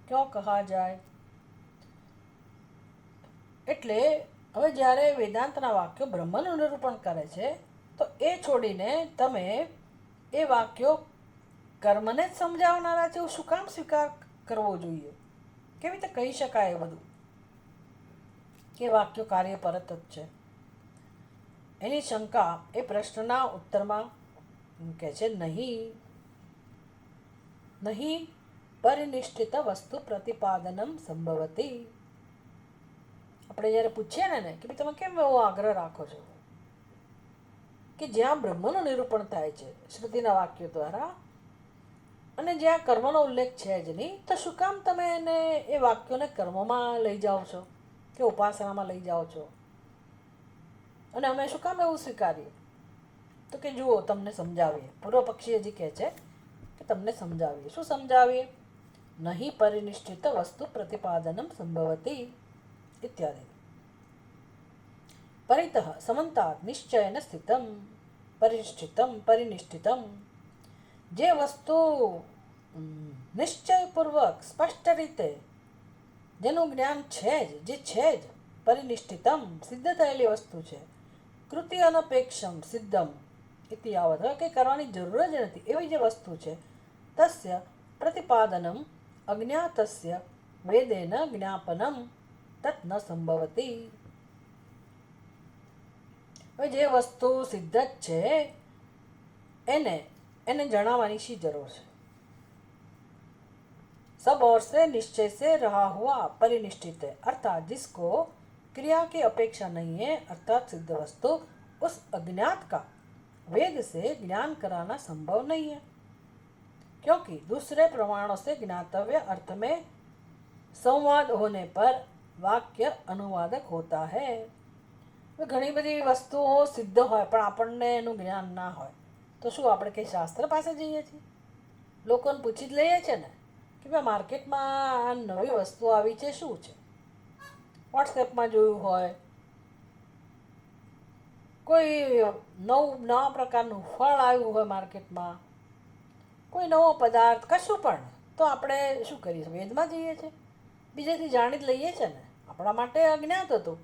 क्यों कहा जाए. એટલે હવે જ્યારે વેદાંતના વાક્યો બ્રહ્મનું નિરૂપણ કરે છે તો એ છોડીને તમે એ વાક્યો કર્મને જ સમજાવનારા છે એવું શું કામ સ્વીકાર કરવો જોઈએ? કેવી રીતે કહી શકાય એ બધું કે વાક્યો કાર્ય પરત જ છે? એની શંકા એ પ્રશ્નના ઉત્તરમાં કહે છે નહીં પરિનિષ્ઠિત વસ્તુ પ્રતિપાદનમ સંભવતી. આપણે જ્યારે પૂછીએ ને કે ભાઈ તમે કેમ એવો આગ્રહ રાખો છો કે જ્યાં બ્રહ્મનું નિરૂપણ થાય છે શ્રુતિના વાક્યો દ્વારા અને જ્યાં કર્મનો ઉલ્લેખ છે જ નહીં, તો શું કામ તમે એને એ વાક્યોને કર્મમાં લઈ જાઓ છો કે ઉપાસનામાં લઈ જાઓ છો? અને અમે શું કામ એવું સ્વીકારીએ? તો કે જુઓ તમને સમજાવીએ. પૂર્વ પક્ષી હજી કહે છે કે તમને સમજાવીએ. શું સમજાવીએ? નહીં પરિનિષ્ઠિત વસ્તુ પ્રતિપાદનમ સંભવતી इत्यादि. परितः समन्तात् निश्चयेन स्थितं परिष्ठितं परिनिष्ठितं. જે વસ્તુ નિશ્ચયપૂર્વક સ્પષ્ટ રીતે જેનું જ્ઞાન છે જ, જે છે જ, પરિનિષ્ઠિતમ સિદ્ધ થયેલી વસ્તુ છે, કૃતિ અનપેક્ષમ સિદ્ધમ ઇતિ યાવત, હવે કંઈ કરવાની જરૂર જ નથી એવી જે વસ્તુ છે, તસ્ય પ્રતિપાદનમ અજ્ઞાતસ્ય વેદેન જ્ઞાપનમ તત ન સંભવતી. હવે જે વસ્તુ સિદ્ધ જ છે એને જણાવવાની શી જરૂર છે? सब ओर से निश्चय से रहा हुआ परिनिष्ठित है, अर्थात जिसको क्रिया की अपेक्षा नहीं है, अर्थात सिद्ध वस्तु उस अज्ञात का वेद से ज्ञान कराना संभव नहीं है, क्योंकि दूसरे प्रमाणों से ज्ञातव्य अर्थ में संवाद होने पर વાક્ય અનુવાદક હોતા હૈ. ઘણી બધી વસ્તુઓ સિદ્ધ હોય પણ આપણને એનું જ્ઞાન ના હોય તો શું આપણે કંઈ શાસ્ત્ર પાસે જઈએ છીએ? લોકોને પૂછી જ લઈએ છીએ ને કે ભાઈ માર્કેટમાં નવી વસ્તુ આવી છે, શું છે? વોટ્સએપમાં જોયું હોય, કોઈ નવા પ્રકારનું ફળ આવ્યું હોય માર્કેટમાં, કોઈ નવો પદાર્થ, કશું પણ, તો આપણે શું કરીએ? વેદમાં જઈએ છીએ, બીજેથી જાણી જ લઈએ છીએ ને. આપણા માટે અજ્ઞાત હતું,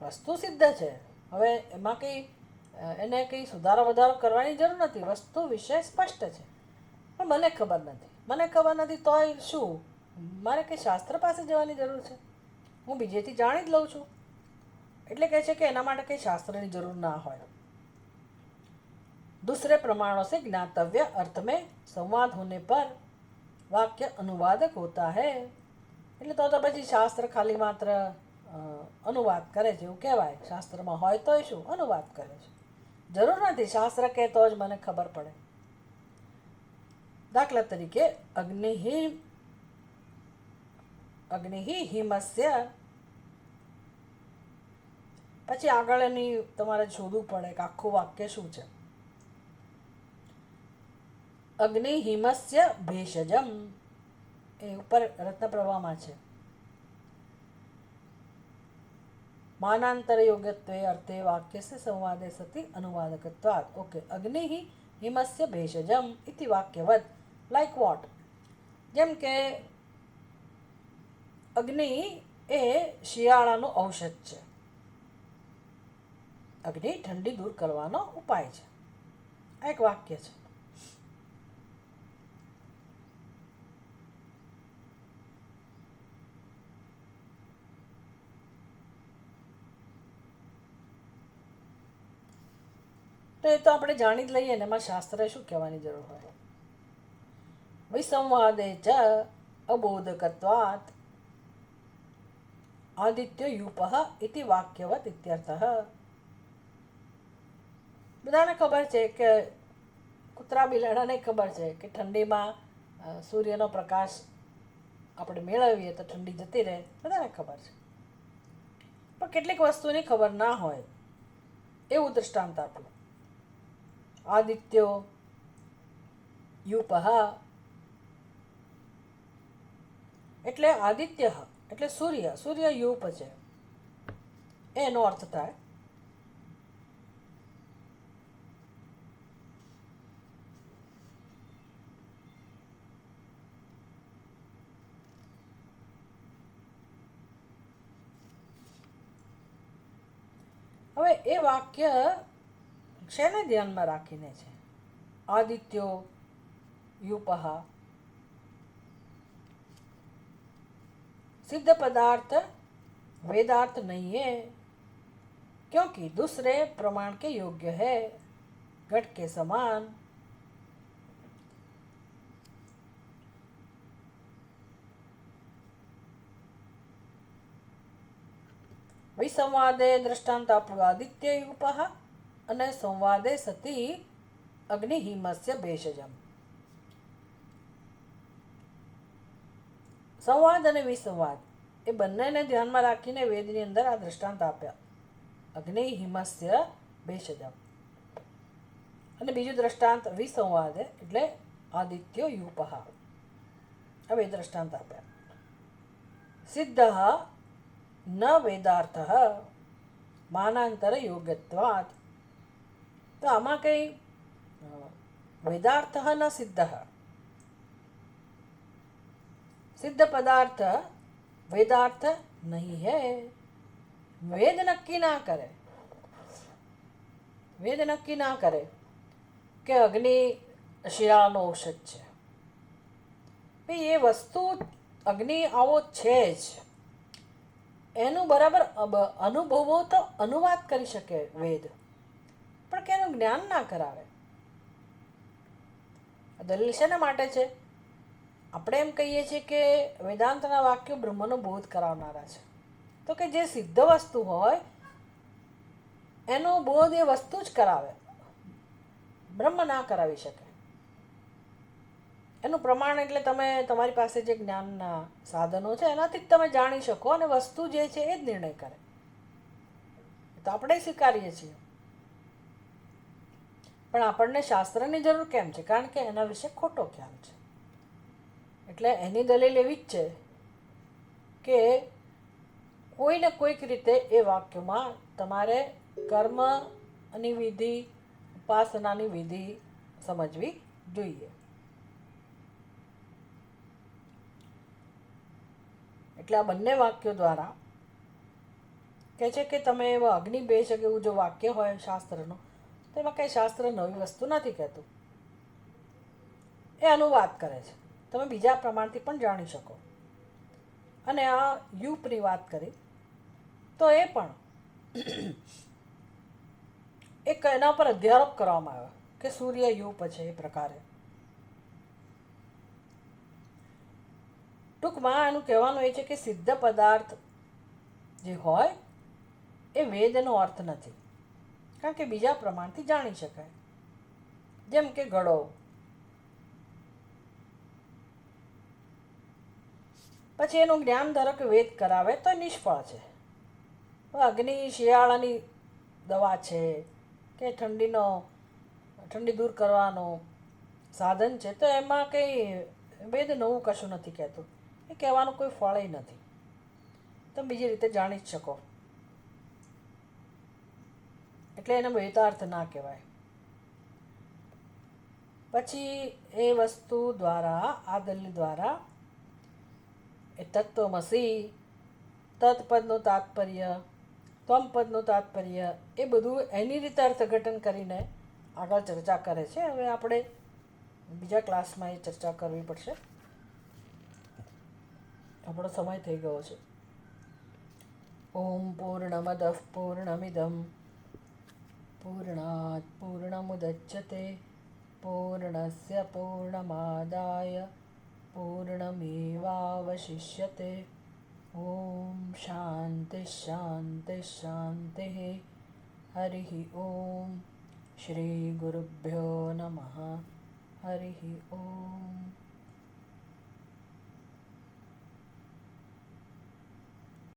વસ્તુ સિદ્ધ છે, હવે એમાં એને કંઈ સુધારો વધારો કરવાની જરૂર નથી, વસ્તુ વિષય સ્પષ્ટ છે. પણ મને ખબર નથી તોય શું મારે કંઈ શાસ્ત્ર પાસે જવાની જરૂર છે? હું બીજેથી જાણી જ લઉં છું. એટલે કહે છે કે એના માટે કંઈ શાસ્ત્રની જરૂર ના હોય. दूसरे प्रमाणों से ज्ञातव्य अर्थ में संवाद होने पर वाक्य अनुवादक होता है. એટલે તો પછી શાસ્ત્ર ખાલી માત્ર અનુવાદ કરે છે એવું કહેવાય. શાસ્ત્રમાં હોય તોય શું અનુવાદ કરે છે, જરૂર નથી શાસ્ત્ર કહે તો જ મને ખબર પડે. દાખલા તરીકે અગ્નિ હિમસ્ય, પછી આગળ એની તમારે શોધવું પડે કે આખું વાક્ય શું છે. અગ્નિ હિમસ્ય ભેષજમ એ ઉપર રત્નપ્રભામાં છે. માનાંતર યોગ્યત્વે અર્થે વાક્ય સે સંવાદે સતી અનુવાદકત્વાत्. ઓકે, અગ્નિ હિમસ્ય ભેષજમ ઇતિ વાક્યવદ લાઈક વોટ? જેમ કે અગ્નિ એ શિયાળાનું ઔષધ છે. અગ્નિ ઠંડી દૂર કરવાનો ઉપાય છે. આ એક વાક્ય છે. તો એ તો આપણે જાણી જ લઈએ ને, એમાં શાસ્ત્રે શું કહેવાની જરૂર હોય. વિસંવાદે ચ અબોધકત્વાત આદિત્ય યુપ ઇતિ વાક્યવત ઇત્યર્થ. બધાને ખબર છે કે કૂતરા બિલાડાને ખબર છે કે ઠંડીમાં સૂર્યનો પ્રકાશ આપણે મેળવીએ તો ઠંડી જતી રહે, બધાને ખબર છે. પણ કેટલીક વસ્તુની ખબર ના હોય એવું દૃષ્ટાંત આપ્યું. આદિત્યો યુપ એટલે આદિત્ય એટલે સૂર્ય. સૂર્ય યુપ છે એનો અર્થ થાય. હવે એ વાક્ય શેને ધ્યાનમાં રાખીને છે? आदित्यो यूपः सिद्ध पदार्थ वेदार्थ नहीं है, क्योंकि दूसरे प्रमाण के योग्य है, घट के समान. વિસંવાદે દ્રષ્ટાંત આપણું આદિત્ય યુપઃ અને સંવાદે સતી અગ્નિહિમસ્ય ભેષજમ. સંવાદ અને વિસંવાદ એ બંનેને ધ્યાનમાં રાખીને વેદની અંદર આ દ્રષ્ટાંત આપ્યા. અગ્નિહિમસ્ય ભેષજમ અને બીજું દ્રષ્ટાંત વિસંવાદ એટલે આદિત્ય યુપઃ. હવે દ્રષ્ટાંત આપ્યા. સિદ્ધ ન વેદાર્થ માનાંતર યોગ્યત્વાત. તો આમાં કઈ વેદાર્થ ન સિદ્ધ. सिद्ध पदार्थ वेदार्थ नहीं है. वेद नक्की ना करे, વેદ નક્કી ના કરે કે અગ્નિ શિયાળાનો ઔષધ છે. ભાઈ એ વસ્તુ અગ્નિ આવો છે જ, એનું બરાબર અનુભવો તો અનુવાદ કરી શકે વેદ, પણ કે એનું જ્ઞાન ના કરાવે. દલીલ શેના માટે છે? આપણે એમ કહીએ છીએ કે વેદાંતના વાક્યો બ્રહ્મનો બોધ કરાવનારા છે. તો કે જે સિદ્ધ વસ્તુ હોય એનો બોધ એ વસ્તુ જ કરાવે, બ્રહ્મ ના કરાવી શકે. એનું પ્રમાણ એટલે તમે તમારી પાસે જે જ્ઞાનના સાધનો છે એનાથી જ તમે જાણી શકો, અને વસ્તુ જે છે એ જ નિર્ણય કરે. તો આપણે સ્વીકારીએ છીએ, પણ આપણને શાસ્ત્રની જરૂર કેમ છે? કારણ કે એના વિશે ખોટો ખ્યાલ છે. એટલે એની દલીલ એવી જ છે કે કોઈને કોઈક રીતે એ વાક્યમાં તમારે કર્મની વિધિ, ઉપાસનાની વિધિ સમજવી જોઈએ. એટલે આ બંને વાક્યો દ્વારા કહે છે કે તમે એવા અગ્નિ બેસકે એવું જો વાક્ય હોય શાસ્ત્રનું, તો એમાં કંઈ શાસ્ત્ર નવી વસ્તુ નથી કહેતું, એ અનુવાદ કરે છે. તમે બીજા પ્રમાણથી પણ જાણી શકો. અને આ યુપની વાત કરી તો એ પણ એક એના પર અધ્યારોપ કરવામાં આવ્યો કે સૂર્ય યુપ છે. એ પ્રકારે ટૂંકમાં એનું કહેવાનું એ છે કે સિદ્ધ પદાર્થ જે હોય એ વેદનો અર્થ નથી, કારણ કે બીજા પ્રમાણથી જાણી શકાય. જેમ કે ઘડો, પછી એનું જ્ઞાન ધારો કે વેદ કરાવે તો નિષ્ફળ છે. અગ્નિ શિયાળાની દવા છે કે ઠંડી દૂર કરવાનો સાધન છે, તો એમાં કંઈ વેદ નવું કશું નથી કહેતું, એ કહેવાનું કોઈ ફળ નથી. તમે બીજી રીતે જાણી જ શકો, એટલે એને વેદાર્થ ના કહેવાય. પછી એ વસ્તુ દ્વારા આ દલીલ દ્વારા એ તત્વમસી તત્પદનું તાત્પર્ય ત્વમ પદનું તાત્પર્ય એ બધું એની રીતે અર્થઘટન કરીને આગળ ચર્ચા કરે છે. હવે આપણે બીજા ક્લાસમાં એ ચર્ચા કરવી પડશે. આપણો સમય થઈ ગયો છે. ઓમ પૂર્ણમદ પૂર્ણમિદમ પૂર્ણાત પૂર્ણમુદચ્યતે પૂર્ણસ્ય પૂર્ણમાદાય પૂર્ણમેવાવશિષ્યતે. ઓમ શાંતિ શાંતિ શાંતિ. હરિ ઓમ. શ્રી ગુરુભ્યો નમઃ. હરિ ઓમ.